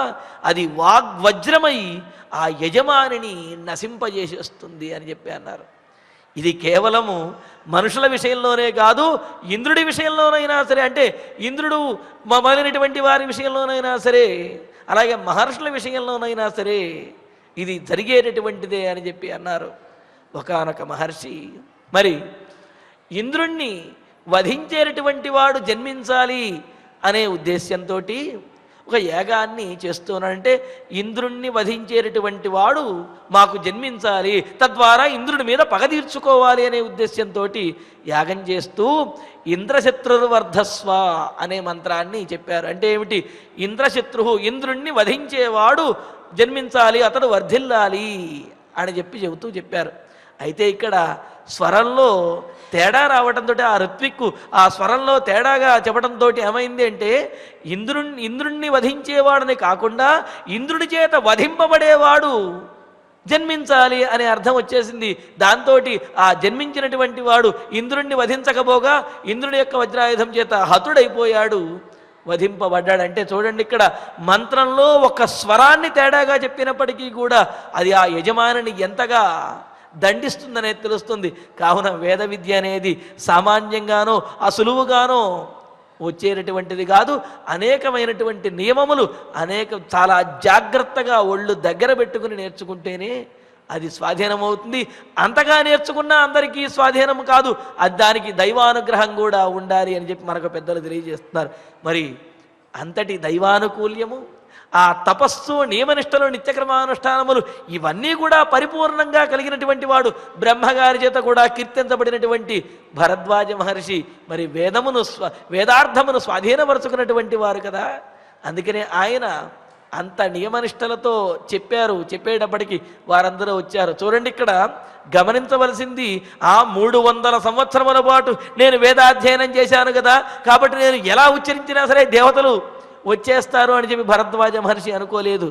అది వాగ్వజ్రమై ఆ యజమానిని నశింపజేసేస్తుంది అని చెప్పి అన్నారు. ఇది కేవలము మనుషుల విషయంలోనే కాదు, ఇంద్రుడి విషయంలోనైనా సరే, అంటే ఇంద్రుడు మొదలైనటువంటి వారి విషయంలోనైనా సరే, అలాగే మహర్షుల విషయంలోనైనా సరే ఇది జరిగేటటువంటిదే అని చెప్పి అన్నారు. ఒకానొక మహర్షి మరి ఇంద్రుణ్ణి వధించేటటువంటి వాడు జన్మించాలి అనే ఉద్దేశ్యంతో ఒక యాగాన్ని చేస్తున్నాడంటే, ఇంద్రుణ్ణి వధించేటటువంటి వాడు మాకు జన్మించాలి, తద్వారా ఇంద్రుడి మీద పగ తీర్చుకోవాలి అనే ఉద్దేశంతో యాగం చేస్తూ ఇంద్రశత్రుర్వర్ధస్వ అనే మంత్రాన్ని చెప్పారు. అంటే ఏమిటి? ఇంద్రశత్రు, ఇంద్రుణ్ణి వధించేవాడు జన్మించాలి, అతడు వర్ధిల్లాలి అని చెబుతూ చెప్పారు. అయితే ఇక్కడ స్వరంలో తేడా రావడంతో, ఆ ఋత్విక్కు ఆ స్వరంలో తేడాగా చెప్పడంతో ఏమైంది అంటే, ఇంద్రుణ్ణి వధించేవాడని కాకుండా ఇంద్రుడి చేత వధింపబడేవాడు జన్మించాలి అనే అర్థం వచ్చేసింది. దాంతో ఆ జన్మించినటువంటి వాడు ఇంద్రుణ్ణి వధించకపోగా ఇంద్రుడి యొక్క వజ్రాయుధం చేత హతుడైపోయాడు, వధింపబడ్డాడంటే. చూడండి, ఇక్కడ మంత్రంలో ఒక స్వరాన్ని తేడాగా చెప్పినప్పటికీ కూడా అది ఆ యజమానిని ఎంతగా దండిస్తుందనేది తెలుస్తుంది. కావున వేద విద్య అనేది సామాన్యంగానో అసులువుగానో వచ్చేటటువంటిది కాదు. అనేకమైనటువంటి నియమములు, చాలా జాగ్రత్తగా ఒళ్ళు దగ్గర పెట్టుకుని నేర్చుకుంటేనే అది స్వాధీనం అవుతుంది. అంతగా నేర్చుకున్నా అందరికీ స్వాధీనం కాదు, అది దానికి దైవానుగ్రహం కూడా ఉండాలి అని చెప్పి మనకు పెద్దలు తెలియజేస్తున్నారు. మరి అంతటి దైవానుకూల్యము, ఆ తపస్సు, నియమనిష్టలు, నిత్యక్రమానుష్ఠానములు ఇవన్నీ కూడా పరిపూర్ణంగా కలిగినటువంటి వాడు, బ్రహ్మగారి చేత కూడా కీర్తించబడినటువంటి భరద్వాజ మహర్షి మరి వేదార్థమును స్వాధీనపరుచుకున్నటువంటి వారు కదా. అందుకనే ఆయన అంత నియమనిష్టలతో చెప్పేటప్పటికి వారందరూ వచ్చారు. చూడండి, ఇక్కడ గమనించవలసింది, ఆ 300 సంవత్సరముల పాటు నేను వేదాధ్యయనం చేశాను కదా, కాబట్టి నేను ఎలా ఉచ్చరించినా సరే దేవతలు వచ్చేస్తారు అని చెప్పి భరద్వాజ మహర్షి అనుకోలేదు.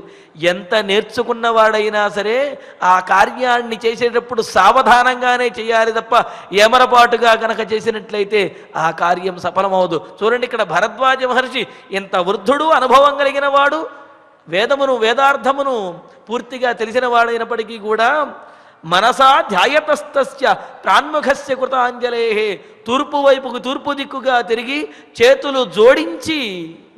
ఎంత నేర్చుకున్నవాడైనా సరే ఆ కార్యాన్ని చేసేటప్పుడు సావధానంగానే చేయాలి తప్ప ఏమరపాటుగా కనుక చేసినట్లయితే ఆ కార్యం సఫలమవదు. చూడండి, ఇక్కడ భరద్వాజ మహర్షి ఎంత వృద్ధుడు, అనుభవం కలిగిన వాడు, వేదార్థమును పూర్తిగా తెలిసిన వాడైనప్పటికీ కూడా మనసా ధ్యాయతస్తస్య ప్రాన్ముఖస్య కృతాంజలే, తూర్పు దిక్కుగా తిరిగి చేతులు జోడించి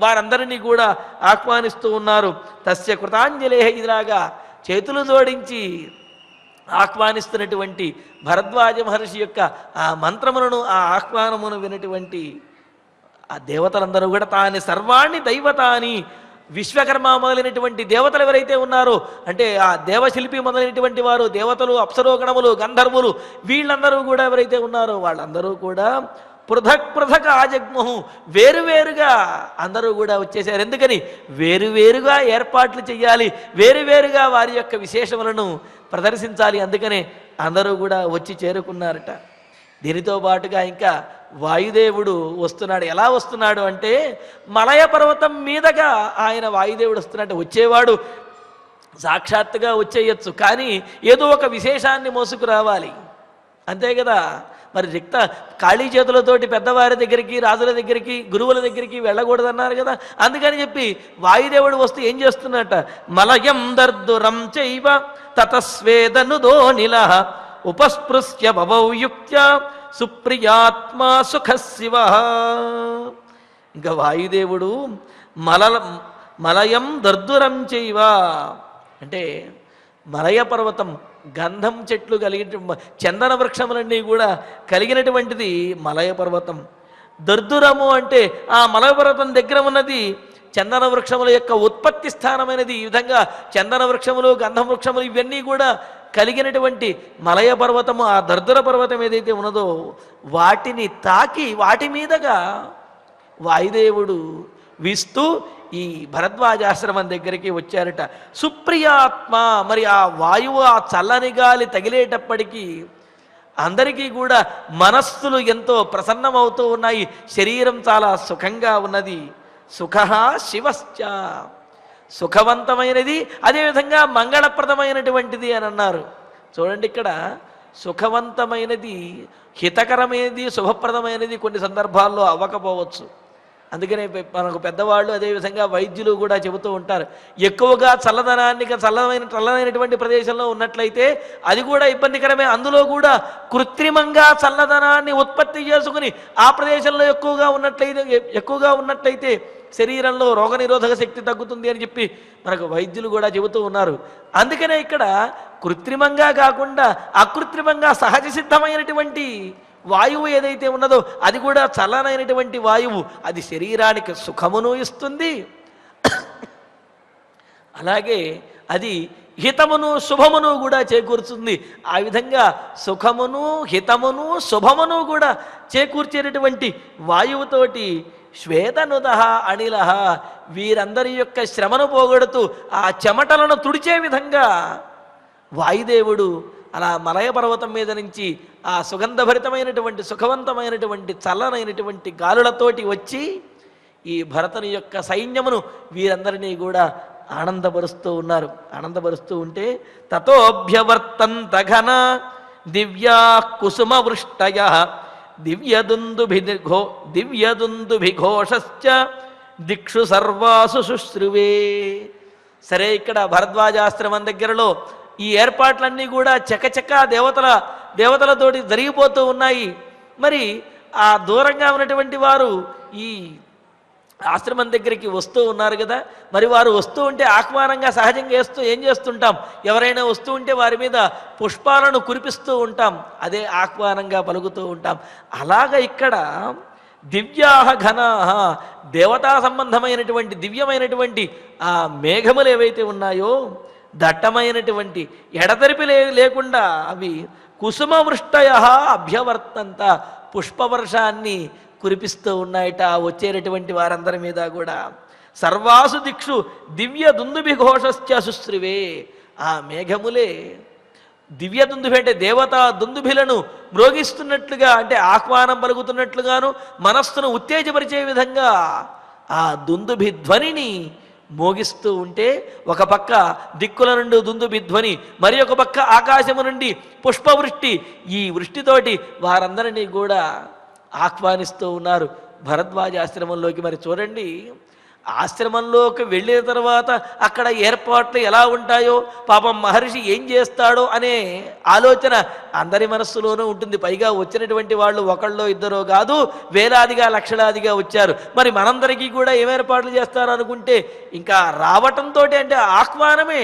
వారందరినీ కూడా ఆహ్వానిస్తూ ఉన్నారు. తస్య కృతాంజలే, ఇలాగా చేతులు జోడించి ఆహ్వానిస్తున్నటువంటి భరద్వాజ మహర్షి యొక్క ఆ మంత్రములను, ఆ ఆహ్వానమును వినటువంటి ఆ దేవతలందరూ కూడా తాని సర్వాణి దైవతాని, విశ్వకర్మ మొదలైనటువంటి దేవతలు ఎవరైతే ఉన్నారో, అంటే ఆ దేవశిల్పి మొదలైనటువంటి వారు, దేవతలు, అప్సరోగణములు, గంధర్వులు, వీళ్ళందరూ కూడా ఎవరైతే ఉన్నారో వాళ్ళందరూ కూడా పృథక్ ఆజగ్మహు, వేరువేరుగా అందరూ కూడా వచ్చేసారు. ఎందుకని? వేరువేరుగా ఏర్పాట్లు చేయాలి, వేరువేరుగా వారి యొక్క విశేషములను ప్రదర్శించాలి. అందుకనే అందరూ కూడా వచ్చి చేరుకున్నారట. దీనితో పాటుగా ఇంకా వాయుదేవుడు వస్తున్నాడు. ఎలా వస్తున్నాడు అంటే, మలయ పర్వతం మీదగా ఆయన వాయుదేవుడు వస్తున్నాడు. వచ్చేవాడు సాక్షాత్తుగా వచ్చేయచ్చు, కానీ ఏదో ఒక విశేషాన్ని మోసుకురావాలి, అంతే కదా. మరి ఖాళీ చేతులతోటి పెద్దవారి దగ్గరికి, రాజుల దగ్గరికి, గురువుల దగ్గరికి వెళ్ళకూడదన్నారు కదా. అందుకని చెప్పి వాయుదేవుడు వస్తూ ఏం చేస్తున్నట్ట, మలయం దర్దురం చైవ తతస్వేదనుదో నిల ఉపస్పృశ్య భవౌ యుక్త్య సుప్రియాత్మా సుఖశివ. ఇంకా వాయుదేవుడు మలయం దర్దురం చైవ అంటే మలయ పర్వతం, గంధం చెట్లు కలిగిన చందన వృక్షములన్నీ కూడా కలిగినటువంటిది మలయ పర్వతం. దర్దురము అంటే ఆ మలయ పర్వతం దగ్గర ఉన్నది చందన వృక్షముల యొక్క ఉత్పత్తి స్థానమైనది. ఈ విధంగా చందన వృక్షములు, గంధం వృక్షములు ఇవన్నీ కూడా కలిగినటువంటి మలయ పర్వతము, ఆ దర్దుర పర్వతం ఏదైతే ఉన్నదో వాటిని తాకి వాటి మీదగా వాయుదేవుడు వీస్తూ ఈ భరద్వాజాశ్రమం దగ్గరికి వచ్చారట. సుప్రియాత్మ, మరి ఆ వాయువు, ఆ చల్లని గాలి తగిలేటప్పటికీ అందరికీ కూడా మనస్సులు ఎంతో ప్రసన్నమవుతూ ఉన్నాయి, శరీరం చాలా సుఖంగా ఉన్నది. సుఖ శివశ్చ, సుఖవంతమైనది, అదేవిధంగా మంగళప్రదమైనటువంటిది అని అన్నారు. చూడండి, ఇక్కడ సుఖవంతమైనది, హితకరమైనది, శుభప్రదమైనది కొన్ని సందర్భాల్లో అవ్వకపోవచ్చు. అందుకనే మనకు పెద్దవాళ్ళు అదేవిధంగా వైద్యులు కూడా చెబుతూ ఉంటారు, ఎక్కువగా చల్లనైనటువంటి ప్రదేశంలో ఉన్నట్లయితే అది కూడా ఇబ్బందికరమే. అందులో కూడా కృత్రిమంగా చల్లదనాన్ని ఉత్పత్తి చేసుకుని ఆ ప్రదేశంలో ఎక్కువగా ఉన్నట్లయితే శరీరంలో రోగనిరోధక శక్తి తగ్గుతుంది అని చెప్పి మనకు వైద్యులు కూడా చెబుతూ ఉన్నారు. అందుకనే ఇక్కడ కృత్రిమంగా కాకుండా అకృత్రిమంగా సహజ సిద్ధమైనటువంటి వాయువు ఏదైతే ఉన్నదో అది కూడా చల్లనైనటువంటి వాయువు, అది శరీరానికి సుఖమును ఇస్తుంది, అలాగే అది హితమును శుభమును కూడా చేకూర్చుతుంది. ఆ విధంగా సుఖమును హితమును శుభమును కూడా చేకూర్చేటటువంటి వాయువుతోటి శ్వేతనుద అనిల వీరందరి యొక్క శ్రమను పోగొడుతూ ఆ చెమటలను తుడిచే విధంగా వాయుదేవుడు అలా మలయ పర్వతం మీద నుంచి ఆ సుగంధభరితమైనటువంటి సుఖవంతమైనటువంటి చల్లనైనటువంటి గాలులతోటి వచ్చి ఈ భరతుని యొక్క సైన్యమును వీరందరినీ కూడా ఆనందపరుస్తూ ఉంటే తతోభ్యవర్తంత ఘన దివ్యా కుసుమ వృష్టయ దివ్యదుందుభిఘోషశ్చ దిక్షు సర్వాసు శుశ్రువే. సరే, ఇక్కడ భరద్వాజాశ్రమం దగ్గరలో ఈ ఏర్పాట్లన్నీ కూడా చకచక దేవతలతోటి జరిగిపోతూ ఉన్నాయి. మరి ఆ దూరంగా ఉన్నటువంటి వారు ఈ ఆశ్రమం దగ్గరికి వస్తూ ఉన్నారు కదా, మరి వారు వస్తూ ఉంటే ఆహ్వానంగా సహజంగా ఏం చేస్తుంటాం, ఎవరైనా వస్తూ ఉంటే వారి మీద పుష్పాలను కురిపిస్తూ ఉంటాం, అదే ఆహ్వానంగా పలుకుతూ ఉంటాం. అలాగ ఇక్కడ దివ్యాహ ఘనాహ దేవతా సంబంధమైనటువంటి దివ్యమైనటువంటి ఆ మేఘములు ఏవైతే ఉన్నాయో దట్టమైనటువంటి ఎడతెరిపి లేకుండా అవి కుసుమ వృష్టయ అభ్యవర్తంత పుష్పవర్షాన్ని కురిపిస్తూ ఉన్నాయట వచ్చేటటువంటి వారందరి మీద కూడా. సర్వాసు దిక్షు దివ్య దుందుభి ఘోషశ్చ శుశ్రువే. ఆ మేఘములే దివ్య దుందుభి అంటే దేవతా దుందుభిలను మ్రోగిస్తున్నట్లుగా, అంటే ఆహ్వానం పలుకుతున్నట్లుగాను మనస్సును ఉత్తేజపరిచే విధంగా ఆ దుందుభి ధ్వనిని మోగిస్తూ ఉంటే ఒక పక్క దిక్కుల నుండి దుందుభి ధ్వని, మరి ఒక పక్క ఆకాశము నుండి పుష్పవృష్టి, ఈ వృష్టితోటి వారందరినీ కూడా ఆహ్వానిస్తూ ఉన్నారు భరద్వాజ ఆశ్రమంలోకి. మరి చూడండి, ఆశ్రమంలోకి వెళ్ళిన తర్వాత అక్కడ ఏర్పాట్లు ఎలా ఉంటాయో, పాపం మహర్షి ఏం చేస్తాడో అనే ఆలోచన అందరి మనస్సులోనూ ఉంటుంది. పైగా వచ్చినటువంటి వాళ్ళు ఒకళ్ళో ఇద్దరో కాదు, వేలాదిగా లక్షలాదిగా వచ్చారు. మరి మనందరికీ కూడా ఏం ఏర్పాట్లు చేస్తారు అనుకుంటే, ఇంకా రావటంతో అంటే ఆహ్వానమే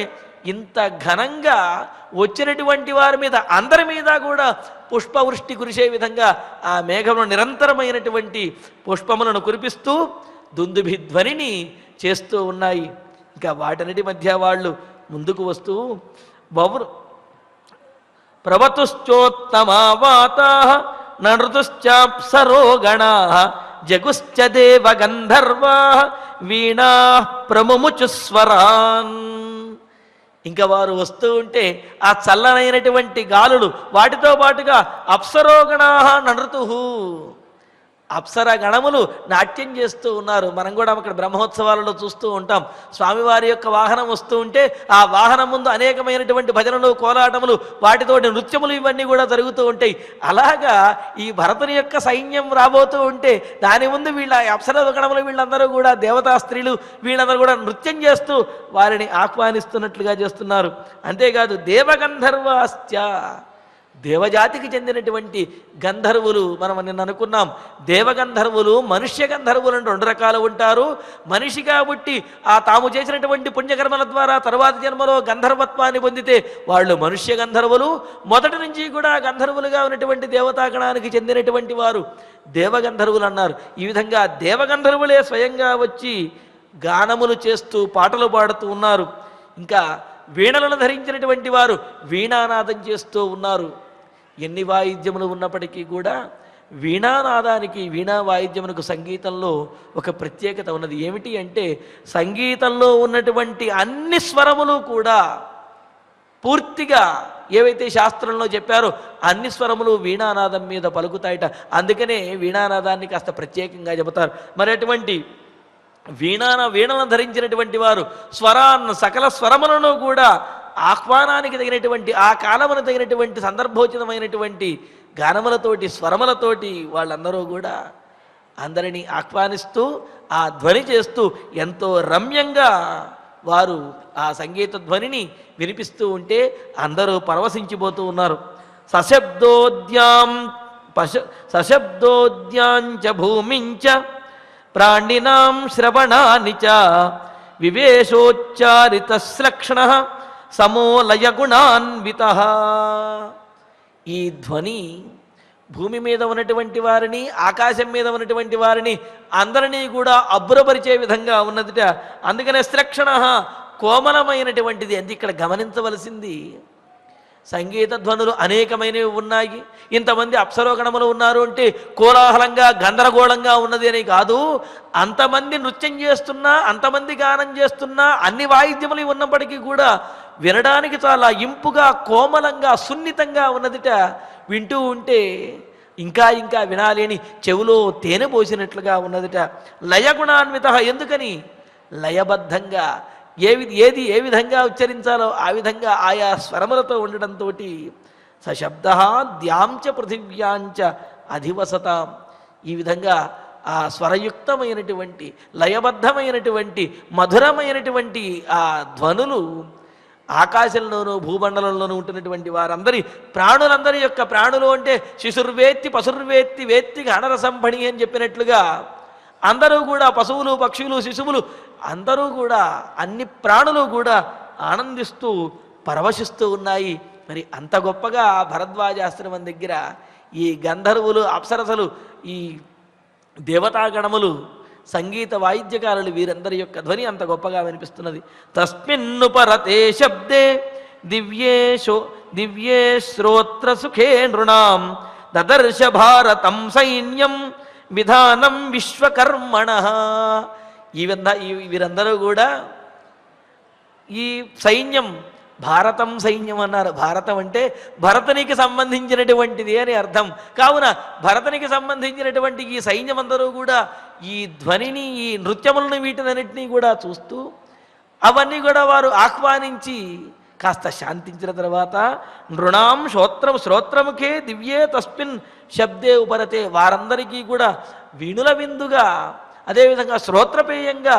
ఇంత ఘనంగా వచ్చినటువంటి వారి మీద అందరి మీద కూడా పుష్పవృష్టి కురిసే విధంగా ఆ మేఘంలో నిరంతరమైనటువంటి పుష్పములను కురిపిస్తూ దుందుభి ధ్వనిని చేస్తూ ఉన్నాయి. ఇంకా వాటన్నిటి మధ్య వాళ్ళు ముందుకు వస్తూ ప్రవతుశ్చోత్తమావాతా నృతుశ్చాప్సరో గణా జగుశ్చ దేవ గంధర్వా వీణా ప్రముముచుస్వరాన్. ఇంకా వారు వస్తూ ఉంటే ఆ చల్లనైనటువంటి గాలులు, వాటితో పాటుగా అప్సరోగణా నృతు, అప్సర గణములు నాట్యం చేస్తూ ఉన్నారు. మనం కూడా అక్కడ బ్రహ్మోత్సవాలలో చూస్తూ ఉంటాం. స్వామివారి యొక్క వాహనం వస్తూ ఉంటే ఆ వాహనం ముందు అనేకమైనటువంటి భజనలు, కోలాటములు, వాటితోటి నృత్యములు ఇవన్నీ కూడా జరుగుతూ ఉంటాయి. అలాగా ఈ భరతుని యొక్క సైన్యం రాబోతూ ఉంటే దాని ముందు వీళ్ళ అప్సర గణములు వీళ్ళందరూ కూడా దేవతా స్త్రీలు వీళ్ళందరూ కూడా నృత్యం చేస్తూ వారిని ఆహ్వానిస్తున్నట్లుగా చేస్తున్నారు. అంతేకాదు దేవగంధర్వాశ్చ, దేవజాతికి చెందినటువంటి గంధర్వులు. మనం నిన్న అనుకున్నాం, దేవగంధర్వులు మనుష్య గంధర్వులు అని రెండు రకాలు ఉంటారు. మనిషి కాబట్టి తాము చేసినటువంటి పుణ్యకర్మల ద్వారా తరువాత జన్మలో గంధర్వత్వాన్ని పొందితే వాళ్ళు మనుష్య గంధర్వులు. మొదటి నుంచి కూడా గంధర్వులుగా ఉన్నటువంటి దేవతాగణానికి చెందినటువంటి వారు దేవగంధర్వులు అన్నారు. ఈ విధంగా దేవగంధర్వులే స్వయంగా వచ్చి గానములు చేస్తూ పాటలు పాడుతూ ఉన్నారు. ఇంకా వీణలను ధరించినటువంటి వారు వీణానాదం చేస్తూ ఉన్నారు. ఎన్ని వాయిద్యములు ఉన్నప్పటికీ కూడా వీణానాదానికి, వీణా వాయిద్యమునకు సంగీతంలో ఒక ప్రత్యేకత ఉన్నది. ఏమిటి అంటే, సంగీతంలో ఉన్నటువంటి అన్ని స్వరములు కూడా పూర్తిగా ఏవైతే శాస్త్రంలో చెప్పారో అన్ని స్వరములు వీణానాదం మీద పలుకుతాయట. అందుకనే వీణానాదాన్ని కాస్త ప్రత్యేకంగా చెబుతారు. మరి అటువంటి వీణను ధరించినటువంటి వారు సకల స్వరములను కూడా ఆహ్వానానికి తగినటువంటి, ఆ కాలమును తగినటువంటి సందర్భోచితమైనటువంటి గానములతోటి, స్వరములతోటి వాళ్ళందరూ కూడా అందరినీ ఆహ్వానిస్తూ ఆ ధ్వని చేస్తూ ఎంతో రమ్యంగా వారు ఆ సంగీత ధ్వనిని వినిపిస్తూ ఉంటే అందరూ పరవశించిపోతూ ఉన్నారు. సశబ్దోద్యాంచ భూమించ ప్రాణినాం శ్రవణాని చ వివేశోచ్చారిత శ్లక్షణ సమోలయ గుణాన్విత. ఈ ధ్వని భూమి మీద ఉన్నటువంటి వారిని, ఆకాశం మీద ఉన్నటువంటి వారిని అందరినీ కూడా అబ్బురపరిచే విధంగా ఉన్నదిట. అందుకనే శ్లక్షణ కోమలమైనటువంటిది. అంటే ఇక్కడ గమనించవలసింది, సంగీత ధ్వనులు అనేకమైనవి ఉన్నాయి, ఇంతమంది అప్సరోగణములు ఉన్నారు అంటే కోలాహలంగా గందరగోళంగా ఉన్నది అని కాదు. అంతమంది నృత్యం చేస్తున్నా, అంతమంది గానం చేస్తున్నా, అన్ని వాయిద్యములు ఉన్నప్పటికీ కూడా వినడానికి చాలా ఇంపుగా, కోమలంగా, సున్నితంగా ఉన్నదిట. వింటూ ఉంటే ఇంకా ఇంకా వినాలి అని చెవులో తేనె పోసినట్లుగా ఉన్నదిట. లయగుణాన్విత. ఎందుకని? లయబద్ధంగా ఏది ఏ విధంగా ఉచ్చరించాలో ఆ విధంగా ఆయా స్వరములతో ఉండడంతో సశబ్ద ద్యాంచ పృథివ్యాంచ అధివసతాం. ఈ విధంగా ఆ స్వరయుక్తమైనటువంటి, లయబద్ధమైనటువంటి, మధురమైనటువంటి ఆ ధ్వనులు ఆకాశంలోనూ భూమండలంలోనూ ఉంటున్నటువంటి వారందరి ప్రాణులందరి యొక్క ప్రాణులు అంటే శిశుర్వేత్తి పశుర్వేత్తి వేత్తి గణరసంభణి అని చెప్పినట్లుగా అందరూ కూడా, పశువులు పక్షులు శిశువులు అందరూ కూడా, అన్ని ప్రాణులు కూడా ఆనందిస్తూ పరవశిస్తూ ఉన్నాయి. మరి అంత గొప్పగా భరద్వాజాశ్రమం దగ్గర ఈ గంధర్వులు, అప్సరసలు, ఈ దేవతాగణములు, సంగీత వాయిద్యకారులు వీరందరి యొక్క ధ్వని అంత గొప్పగా వినిపిస్తున్నది. తస్మిన్ను పరతే శబ్దే దివ్యే శ్రోత్ర సుఖే నృణాం దదర్శ భారతం సైన్యం విధానం విశ్వకర్మణ. వీరందరూ కూడా ఈ సైన్యం, భారతం సైన్యం అన్నారు. భారతం అంటే భరతునికి సంబంధించినటువంటిది అని అర్థం. కావున భరతునికి సంబంధించినటువంటి ఈ సైన్యం అందరూ కూడా ఈ ధ్వనిని, ఈ నృత్యములను, వీటినన్నింటినీ కూడా చూస్తూ అవన్నీ కూడా వారు ఆహ్వానించి కాస్త శాంతించిన తర్వాత నృణాం శ్రోత్రముఖే దివ్యే తస్మిన్ శబ్దే ఉపరతే. వారందరికీ కూడా వీణుల విందుగా, అదేవిధంగా శ్రోత్రపేయంగా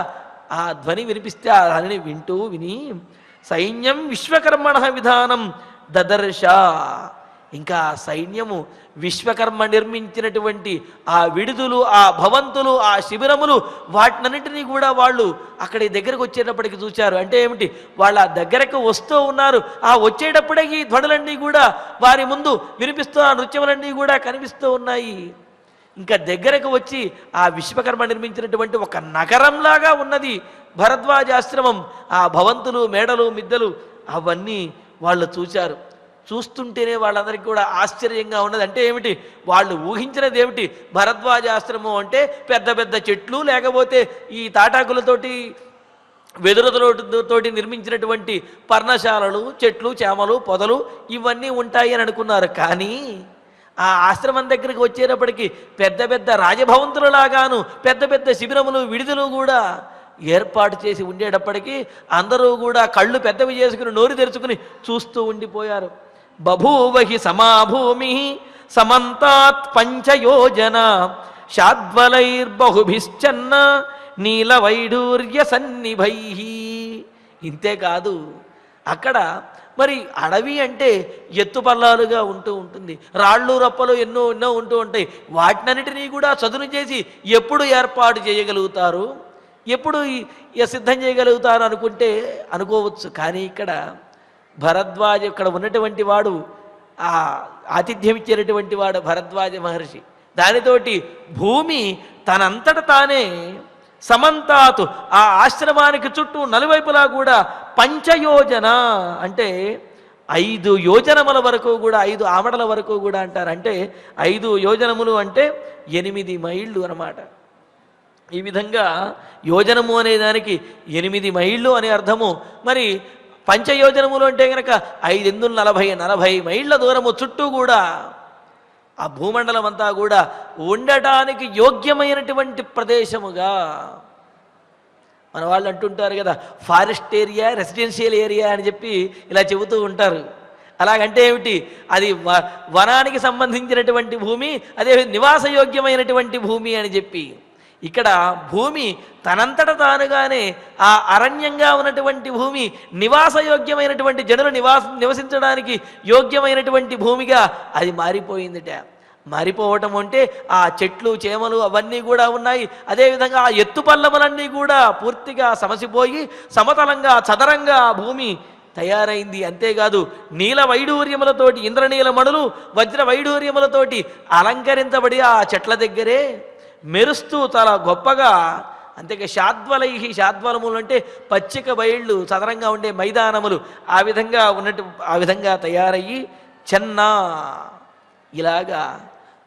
ఆ ధ్వని వినిపిస్తే ఆ ధ్వనిని విని సైన్యం విశ్వకర్మణ విధానం దదర్శ. ఇంకా సైన్యము విశ్వకర్మ నిర్మించినటువంటి ఆ విడుదలు, ఆ భవంతులు, ఆ శిబిరములు, వాటినన్నింటినీ కూడా వాళ్ళు అక్కడి దగ్గరకు వచ్చేటప్పటికి చూశారు. అంటే ఏమిటి? వాళ్ళ దగ్గరకు వస్తూ ఉన్నారు. ఆ వచ్చేటప్పుడే ఈ ధ్వనులన్నీ కూడా వారి ముందు వినిపిస్తూ, ఆ నృత్యములన్నీ కూడా కనిపిస్తూ ఉన్నాయి. ఇంకా దగ్గరకు వచ్చి ఆ విశ్వకర్మ నిర్మించినటువంటి ఒక నగరంలాగా ఉన్నది భరద్వాజాశ్రమం. ఆ భవంతులు, మేడలు, మిద్దెలు అవన్నీ వాళ్ళు చూశారు. చూస్తుంటేనే వాళ్ళందరికీ కూడా ఆశ్చర్యంగా ఉన్నది. అంటే ఏమిటి? వాళ్ళు ఊహించినది ఏమిటి? భరద్వాజాశ్రమం అంటే పెద్ద పెద్ద చెట్లు, లేకపోతే ఈ తాటాకులతోటి, వెదురుతోటి నిర్మించినటువంటి పర్ణశాలలు, చెట్లు, చేమలు, పొదలు ఇవన్నీ ఉంటాయి అని అనుకున్నారు. కానీ ఆ ఆశ్రమం దగ్గరికి వచ్చేటప్పటికి పెద్ద పెద్ద రాజభవంతులలాగాను, పెద్ద పెద్ద శిబిరములు, విడుదలు కూడా ఏర్పాటు చేసి ఉండేటప్పటికీ అందరూ కూడా కళ్ళు పెద్దవి చేసుకుని, నోరు తెరుచుకుని చూస్తూ ఉండిపోయారు. బభూవహి సమాభూమి సమంతాత్ పంచయోజన శాద్వలైర్బహుభిశ్చన్న నీలవైఢూర్య సన్నిభై. ఇంతేకాదు, అక్కడ మరి అడవి అంటే ఎత్తుపల్లాలుగా ఉంటూ ఉంటుంది, రాళ్ళు రప్పలు ఎన్నో ఎన్నో ఉంటూ ఉంటాయి. వాటినన్నిటినీ కూడా చదును చేసి ఎప్పుడు ఏర్పాటు చేయగలుగుతారు, ఎప్పుడు సిద్ధం చేయగలుగుతారు అనుకుంటే అనుకోవచ్చు. కానీ ఇక్కడ భరద్వాజ, ఇక్కడ ఉన్నటువంటి వాడు, ఆ ఆతిథ్యం ఇచ్చేటటువంటి వాడు భరద్వాజ మహర్షి. దానితోటి భూమి తనంతట తానే సమంతాతు, ఆ ఆశ్రమానికి చుట్టూ నలువైపులా కూడా పంచయోజన అంటే 5 యోజనముల వరకు కూడా, 5 ఆమడల వరకు కూడా అంటారు. అంటే 5 యోజనములు అంటే 8 మైళ్ళు అన్నమాట. ఈ విధంగా యోజనము అనే దానికి 8 మైళ్ళు అనే అర్థము. మరి పంచయోజనములు అంటే కనుక 5 × 40 మైళ్ళ దూరము చుట్టూ కూడా ఆ భూమండలం అంతా కూడా ఉండటానికి యోగ్యమైనటువంటి ప్రదేశముగా. మన వాళ్ళు అంటుంటారు కదా, ఫారెస్ట్ ఏరియా, రెసిడెన్షియల్ ఏరియా అని చెప్పి ఇలా చెబుతూ ఉంటారు. అలాగంటే ఏమిటి? అది వనానికి సంబంధించినటువంటి భూమి, అదే నివాసయోగ్యమైనటువంటి భూమి అని చెప్పి ఇక్కడ భూమి తనంతట తానుగానే ఆ అరణ్యంగా ఉన్నటువంటి భూమి నివాసయోగ్యమైనటువంటి జనులు నివసించడానికి యోగ్యమైనటువంటి భూమిగా అది మారిపోయిందిట. మారిపోవటం అంటే ఆ చెట్లు చేమలు అవన్నీ కూడా ఉన్నాయి. అదేవిధంగా ఆ ఎత్తుపల్లములన్నీ కూడా పూర్తిగా సమసిపోయి సమతలంగా చదరంగా ఆ భూమి తయారైంది. అంతేకాదు నీల వైడూర్యములతోటి, ఇంద్రనీల మణులు వజ్ర వైడూర్యములతోటి అలంకరించబడి ఆ చెట్ల దగ్గరే మెరుస్తూ చాలా గొప్పగా, అంతేగా శాద్వలములు అంటే పచ్చిక బయళ్ళు చదరంగా ఉండే మైదానములు ఆ విధంగా తయారయ్యి చెన్నా ఇలాగా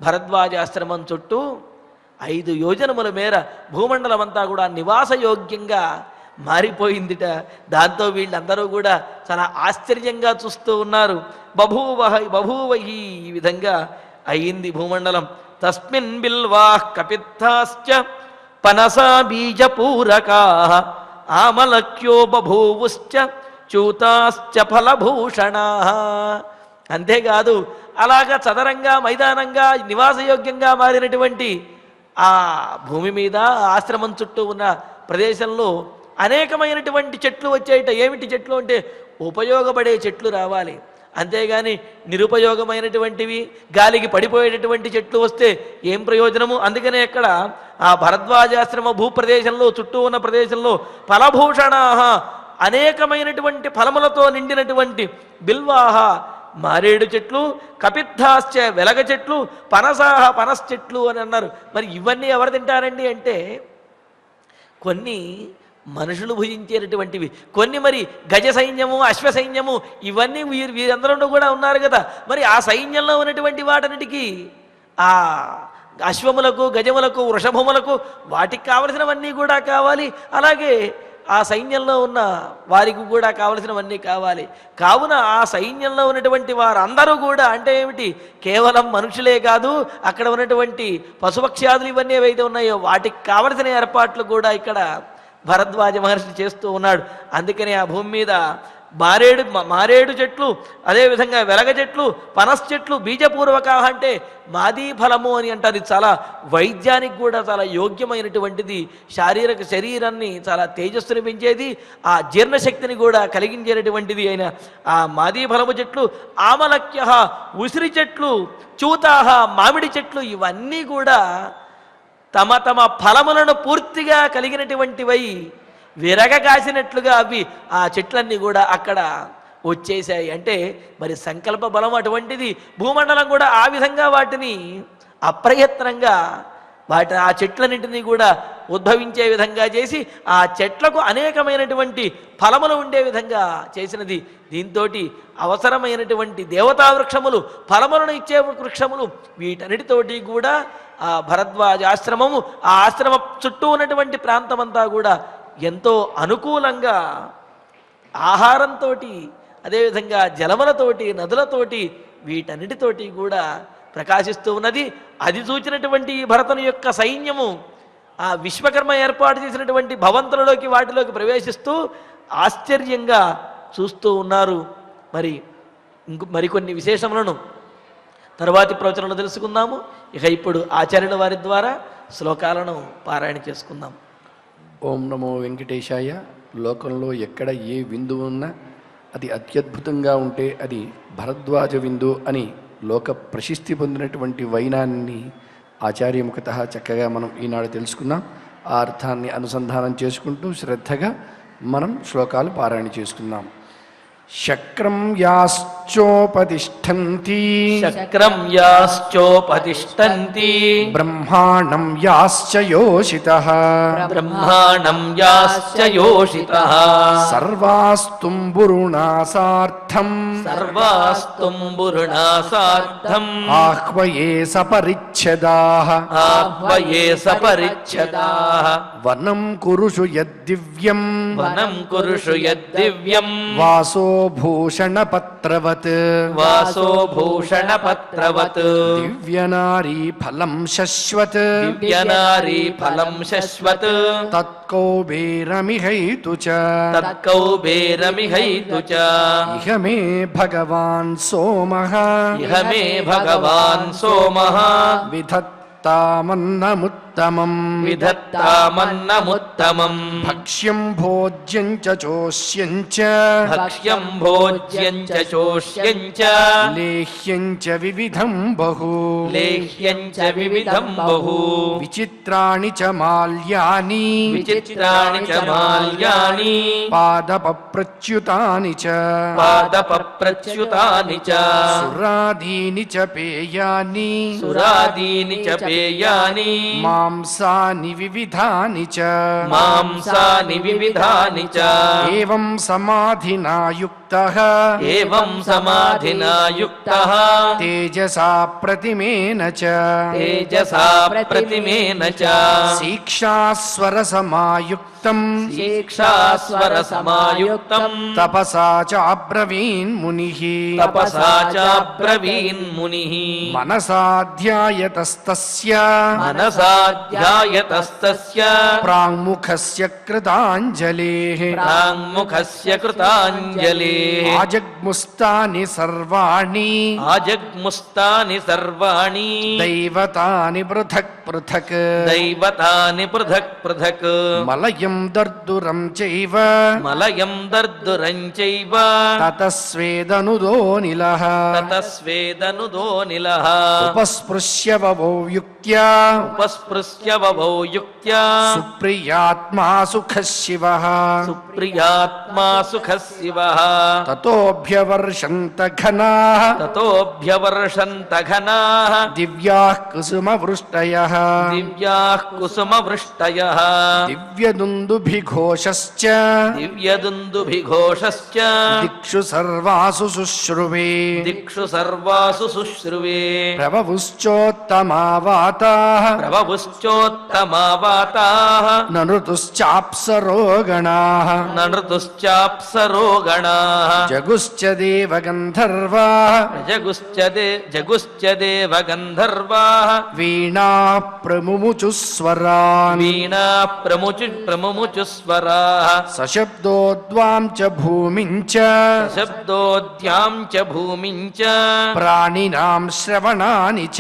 భరద్వాజాశ్రమం చుట్టూ 5 యోజనముల మేర భూమండలం అంతా కూడా నివాసయోగ్యంగా మారిపోయిందిట. దాంతో వీళ్ళందరూ కూడా చాలా ఆశ్చర్యంగా చూస్తూ ఉన్నారు. బభూవహి ఈ విధంగా అయింది భూమండలం. తస్మిన్ బిల్వాః కపిత్థాశ్చ పనసా బీజపూరకాః ఆమలక్యో బభూవుశ్చ చూతాశ్చ ఫలభూషణాః. అంతేకాదు అలాగా చదరంగా మైదానంగా నివాసయోగ్యంగా మారినటువంటి ఆ భూమి మీద ఆశ్రమం చుట్టూ ఉన్న ప్రదేశంలో అనేకమైనటువంటి చెట్లు వచ్చాయిట. ఏమిటి చెట్లు అంటే ఉపయోగపడే చెట్లు రావాలి, అంతేగాని నిరుపయోగమైనటువంటివి గాలికి పడిపోయేటటువంటి చెట్లు వస్తే ఏం ప్రయోజనము? అందుకనే అక్కడ ఆ భరద్వాజాశ్రమ భూప్రదేశంలో చుట్టూ ఉన్న ప్రదేశంలో ఫలభూషణాః అనేకమైనటువంటి ఫలములతో నిండినటువంటి బిల్వాహ మారేడు చెట్లు, కపిత్థాశ్చ వెలగ చెట్లు, పనసాహ పనస చెట్లు అని అన్నారు. మరి ఇవన్నీ ఎవరు తింటారండి అంటే కొన్ని మనుషులు భుజించేటటువంటివి, కొన్ని మరి గజ సైన్యము అశ్వ సైన్యము ఇవన్నీ వీరందరూ కూడా ఉన్నారు కదా. మరి ఆ సైన్యంలో ఉన్నటువంటి వాటన్నిటికీ ఆ అశ్వములకు గజములకు వృషభములకు వాటికి కావలసినవన్నీ కూడా కావాలి. అలాగే ఆ సైన్యంలో ఉన్న వారికి కూడా కావలసినవన్నీ కావాలి. కావున ఆ సైన్యంలో ఉన్నటువంటి వారందరూ కూడా అంటే ఏమిటి? కేవలం మనుషులే కాదు, అక్కడ ఉన్నటువంటి పశుపక్ష్యాదులు ఇవన్నీ ఏవైతే ఉన్నాయో వాటికి కావలసిన ఏర్పాట్లు కూడా ఇక్కడ భరద్వాజ మహర్షి చేస్తూ ఉన్నాడు. అందుకని ఆ భూమి మీద మారేడు చెట్లు, అదేవిధంగా వెలగ చెట్లు, పనస చెట్లు, బీజపూర్వక అంటే మాదీ ఫలము అని అంటారు. ఇది చాలా వైద్యానికి కూడా చాలా యోగ్యమైనటువంటిది, శరీరాన్ని చాలా తేజస్సుని పెంచేది, ఆ జీర్ణశక్తిని కూడా కలిగించేటటువంటిది అయిన ఆ మాదీ ఫలము చెట్లు, ఆమలక్య ఉసిరి చెట్లు, చూతాహ మామిడి చెట్లు ఇవన్నీ కూడా తమ తమ ఫలములను పూర్తిగా కలిగినటువంటివై విరగ కాసినట్లుగా అవి ఆ చెట్లన్నీ కూడా అక్కడ వచ్చేసాయి. అంటే మరి సంకల్ప బలం అటువంటిది. భూమండలం కూడా ఆ విధంగా వాటిని అప్రయత్నంగా ఆ చెట్లన్నింటినీ కూడా ఉద్భవించే విధంగా చేసి ఆ చెట్లకు అనేకమైనటువంటి ఫలములు ఉండే విధంగా చేసినది. దీంతో అవసరమైనటువంటి దేవతా వృక్షములు, ఫలములను ఇచ్చే వృక్షములు వీటన్నిటితోటి కూడా ఆ భరద్వాజ ఆశ్రమము, ఆ ఆశ్రమ చుట్టూ ఉన్నటువంటి ప్రాంతమంతా కూడా ఎంతో అనుకూలంగా ఆహారంతో, అదేవిధంగా జలములతోటి, నదులతోటి వీటన్నిటితోటి కూడా ప్రకాశిస్తూ ఉన్నది. అది చూచినటువంటి భరతుని యొక్క సైన్యము ఆ విశ్వకర్మ ఏర్పాటు చేసినటువంటి భవంతులలోకి వాటిలోకి ప్రవేశిస్తూ ఆశ్చర్యంగా చూస్తూ ఉన్నారు. మరికొన్ని విశేషములను తరువాతి ప్రవచనంలో తెలుసుకుందాము. ఇక ఇప్పుడు ఆచార్యుల వారి ద్వారా శ్లోకాలను పారాయణ చేసుకుందాం. ఓం నమో వెంకటేశాయ. లోకంలో ఎక్కడ ఏ విందు ఉన్నా అది అత్యద్భుతంగా ఉంటే అది భరద్వాజ విందు అని లోక ప్రసిద్ధి పొందినటువంటి వైనాన్ని ఆచార్యముఖత చక్కగా మనం ఈనాడు తెలుసుకున్నాం. ఆ అర్థాన్ని అనుసంధానం చేసుకుంటూ శ్రద్ధగా మనం శ్లోకాలు పారాయణ చేసుకుందాం. శక్రం యాశ్చోపతిష్ఠంతి బ్రహ్మాణం యాశ్చ యోషితః సర్వాస్తుంబురుణాసార్థం ఆహ్వయే సపరిచ్ఛదాః వనం కురుషు యద్దివ్యం వాసో వాసోభూషణపత్రవత్ వాసోభూషణపత్రవత్ దివ్యనారీ ఫలం శశ్వత్ దివ్యనారీ ఫలం శశ్వత్ తత్కౌబేరమిహైతు చ తత్కౌబేరమిహైతు చ ఇహ మే భగవాన్ సోమః ఇహ మే భగవాన్ సోమః విధత్తామన్నముత్తమం విధత్తామన్నముత్తమం భక్ష్యం భోజ్యం చ చోష్యం చ భక్ష్యం భోజ్యం చ చోష్యం చ లేహ్యం చ వివిధం బహు లేహ్యం చ వివిధం బహు విచిత్రాణి చ మాల్యాని విచిత్రాణి చ మాల్యాని పాదపప్రచ్యుతాని చ పాదపప్రచ్యుతాని చ సురాదీని చ పేయాని సురాదీని చ పేయాని మాంసాని వివిధాని చ మాంసాని వివిధాని చ ఏవం సమాధినా యుక్తః ఏవం సమాధినా యుక్తః తేజసా ప్రతిమేన చ తేజసా ప్రతిమేన చ శిక్షాస్వర సమాయుక్తం శిక్షాస్వర సమాయుక్తం తపసా చ అబ్రవీన్ మునిః తపసా చాబ్రవీన్ మునిః మనసాధ్యాయతస్తస్య మనసాధ్యాయతస్తస్య ప్రాంగుఖస్య కృతాంజలేః ప్రాంగుఖస్య కృతాంజలేః ఆజగ్ముస్తాని సర్వాణి ఆజగ్ముస్తాని సర్వాణి దైవతాని పృథక్ పృథక్ దైవతాని పృథక్ పృథక్ మలయం దర్దురం చైవ మలయం దర్దురం చైవ తతస్వేదనుదో నిలః తతస్వేదనుదో నిలః ఉపస్పృశ్య వవో యుక్త్యా ఉపస్పృశ్య వవౌ యుక్త్యా సుప్రియాత్మా సుఖః శివః సుప్రియాత్మా సుఖః శివః తతోభ్యవర్షంత ఘనాః తతోభ్యవర్షంత ఘనాః దివ్యాః కుసుమవృష్టయః దివ్యాః కుసుమవృష్టయః దివ్యదుందుభిఘోషశ్చ దివ్యదుందుభిఘోషశ్చ దిక్షు సర్వాసు శుశ్రువే దిక్షు సర్వాసు శుశ్రువే ప్రభవుశ్చోత్తమావాతాః ప్రభవుశ్చోత్తమావాతాః నృతుశ్చాప్సరోగణాః నృతుశ్చాప్సరో గణాః జగుశ్చ దేవగంధర్వాః జగుశ్చ దేవ గంధర్వాః వీణా ప్రముముచుస్వరాన్ వీణా ప్రముముచు స్వరాః సశబ్దోద్వాం చ భూమిం చ శబ్దోద్యాం చ భూమిం చ ప్రాణినాం శ్రవణాని చ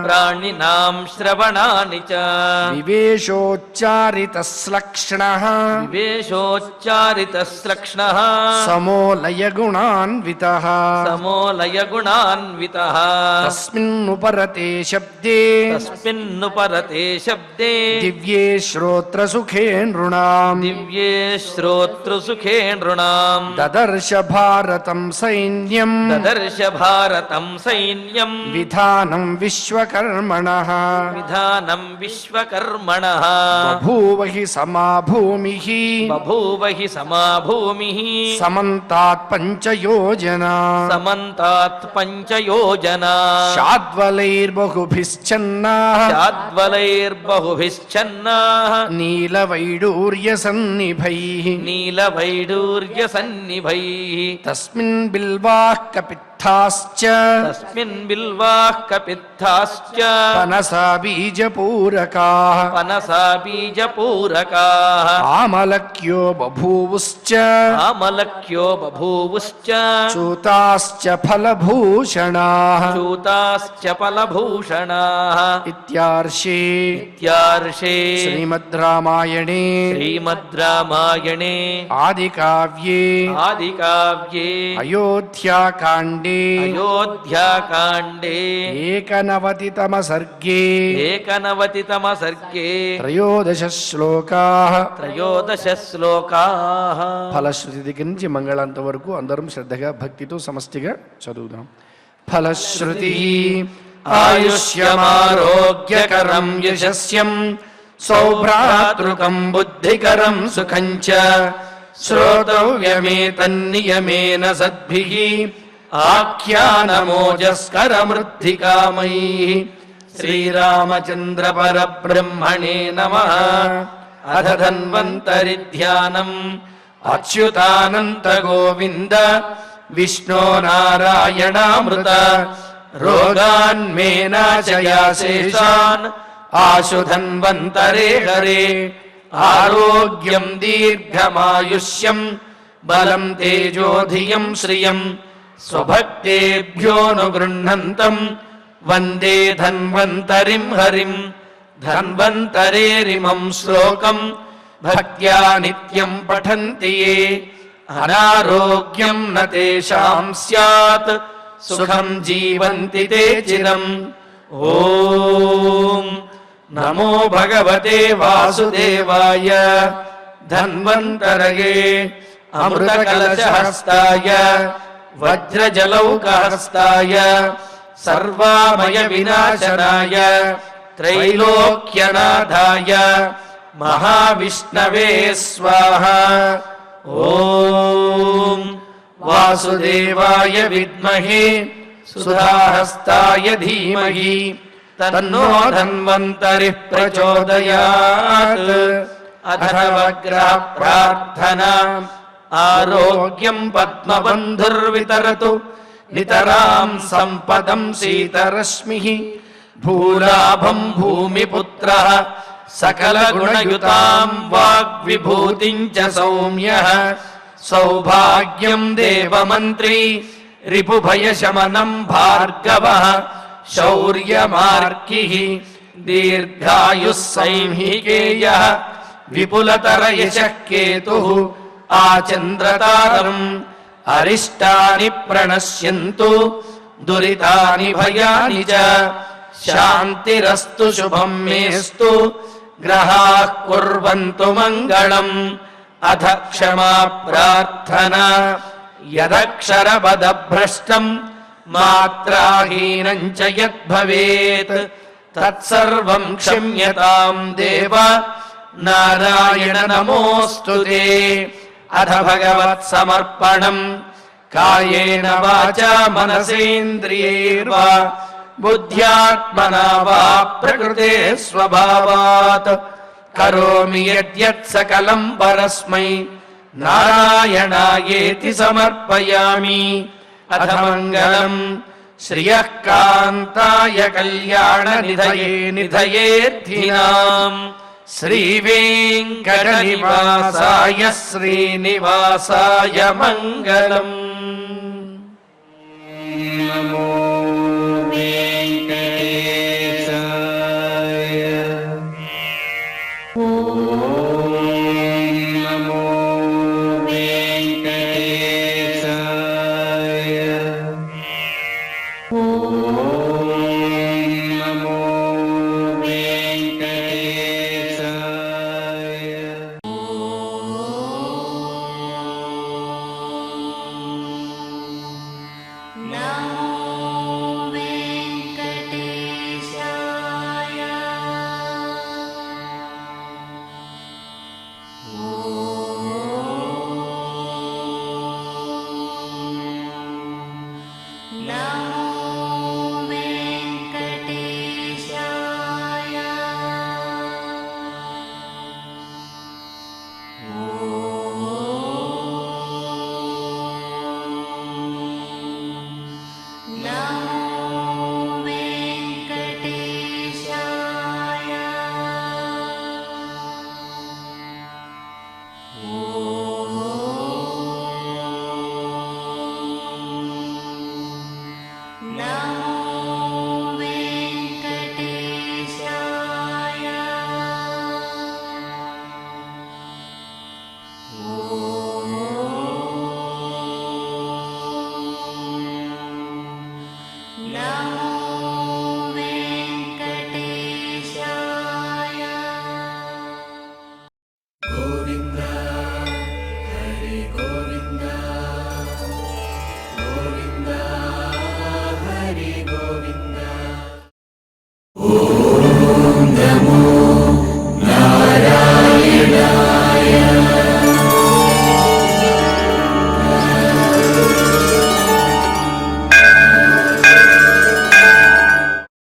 ప్రాణినాం శ్రవణాని చ వివేశోచ్చారితశ్లక్ష్ణః వివేశోచ్చారితశ్లక్ష్ణః సమోలయగుణాన్వితః సమోలయగుణాన్వితః తస్మిన్నుపరతే శబ్దే తస్మిన్నుపరతే శబ్దే దివ్యే శ్రోత్రసుఖే నృణాం దివ్యే శ్రోతృసుఖే నృణాం దదర్శ భారతం సైన్యం దదర్శ భారతం సైన్యం విధానం విశ్వకర్మణః విధానం విశ్వకర్మణః బభూవ హి సమాభూమిః బభూవ హి సమాభూమిః సమంతాత్ పంచయోజనా సమంతాత్ పంచయోజనా శాద్వలైర్బహుభిశ్చన్నాః శాద్వలైర్బహుభిశ్చన్నాః నీలవైడూర్యసన్నిభైః నీలవైడూర్యసన్నిభైః తస్మిన్ బిల్వాః కపిత్థాశ్చ తస్మిన్ బిల్వాః కపిత్థాశ్చ పనసా బీజపూరకాః పనసా బీజపూరకాః ఆమలక్యో బభూవుశ్చ ఆమలక్యో బభూవుశ్చ చూతాశ్చ ఫలభూషణాః చూతాశ్చ ఫలభూషణాః ఇత్యార్షే ఇత్యార్షే శ్రీమద్ రామాయణే శ్రీమద్ రామాయణే ఆదికావ్యే ఆదికావ్యే అయోధ్యాకాండే అయోధ్యాకాండే ఏకనవతితమ సర్గే ఏకనవతితమ సర్గే త్రయోదశ శ్లోకాః త్రయోదశ శ్లోకాః ఫలశ్రుతి దగ్గర నుంచి మంగళాంత వరకు అందరం శ్రద్ధగా భక్తితో సమష్టిగా చదువుదాం. ఫలశ్రుతి ఆయుష్యమారోగ్యకరం యశస్యం సౌభ్రాతృకం బుద్ధికరం సుఖం చ శ్రోతవ్యమేతన్నియమేన సద్భిః ఆఖ్యానమోజస్కరమృద్ధికామైః శ్రీరామచంద్ర పరబ్రహ్మణే నమః. అథ ధన్వంతరి ధ్యానం అచ్యుతానంత గోవింద విష్ణో నారాయణామృత రోగాన్మే నాశయాశేషాన్ ఆశు ధన్వంతరే హరే ఆరోగ్యం దీర్ఘమాయుష్యం బలం తేజోధియం శ్రియం స్వభక్తేభ్యోనుగృహ్ణంతం వందే ధన్వంతరిం హరిం ధన్వంతరేరిమం శ్లోకం భక్త్యా నిత్యం పఠంతి యే అనారోగ్యం న తేషాం స్యాత్ సుఖం జీవంతి తే చిరం. ఓం నమో భగవతే వాసుదేవాయ ధన్వంతరగే అమృతకలశహస్తాయ వజ్రజలౌకహస్తాయ సర్వామయ వినాశనాయ త్రైలోక్యనాథాయ మహావిష్ణవే స్వాహా. ఓం వాసుదేవాయ విద్మహే సుధాహస్తాయ ధీమహి తన్నో ధన్వంతరిః ప్రచోదయాత్. అథర్వగ్రహ ప్రార్థనా ఆరోగ్యం పద్మబంధుర్వితరతు నితరాం సంపదం శీతరశ్మిః భూలాభం భూమిపుత్రః సకలగుణయుతాం వాగ్విభూతిం చ సౌమ్యః సౌభాగ్యం దేవమంత్రీ రిపుభయశమనం భార్గవః శౌర్యమార్కిః దీర్ఘాయుః సైంహికేయః విపులతరయశః కేతుః ఆచంద్రతారం అరిష్టాని ప్రణశ్యంతు దురితాని భయాని చ శాంతిరస్తు శుభం మేస్తు గ్రహాః కుర్వంతు మంగళం. అథ క్షమా ప్రార్థనా యదక్షరపదభ్రష్టం మాత్రాహీనం చ యద్భవేత్ తత్సర్వం క్షమ్యతాం దేవ నారాయణ నమోస్తుతే. అథ భగవత్ సమర్పణం కాయేన వాచా మనసేంద్రియైర్వా బుద్ధ్యాత్మనా వా ప్రకృతే స్వభావాత్ కరోమి యద్యత్ సకలం పరస్మై నారాయణాయేతి సమర్పయామి. అథ మంగళం శ్రియః కాంతాయ కళ్యాణ నిధయే నిధయేర్థినాం శ్రీవేంకట నివాసాయ శ్రీనివాసాయ మంగళం. నమో వెంకటేశాయ. ఓం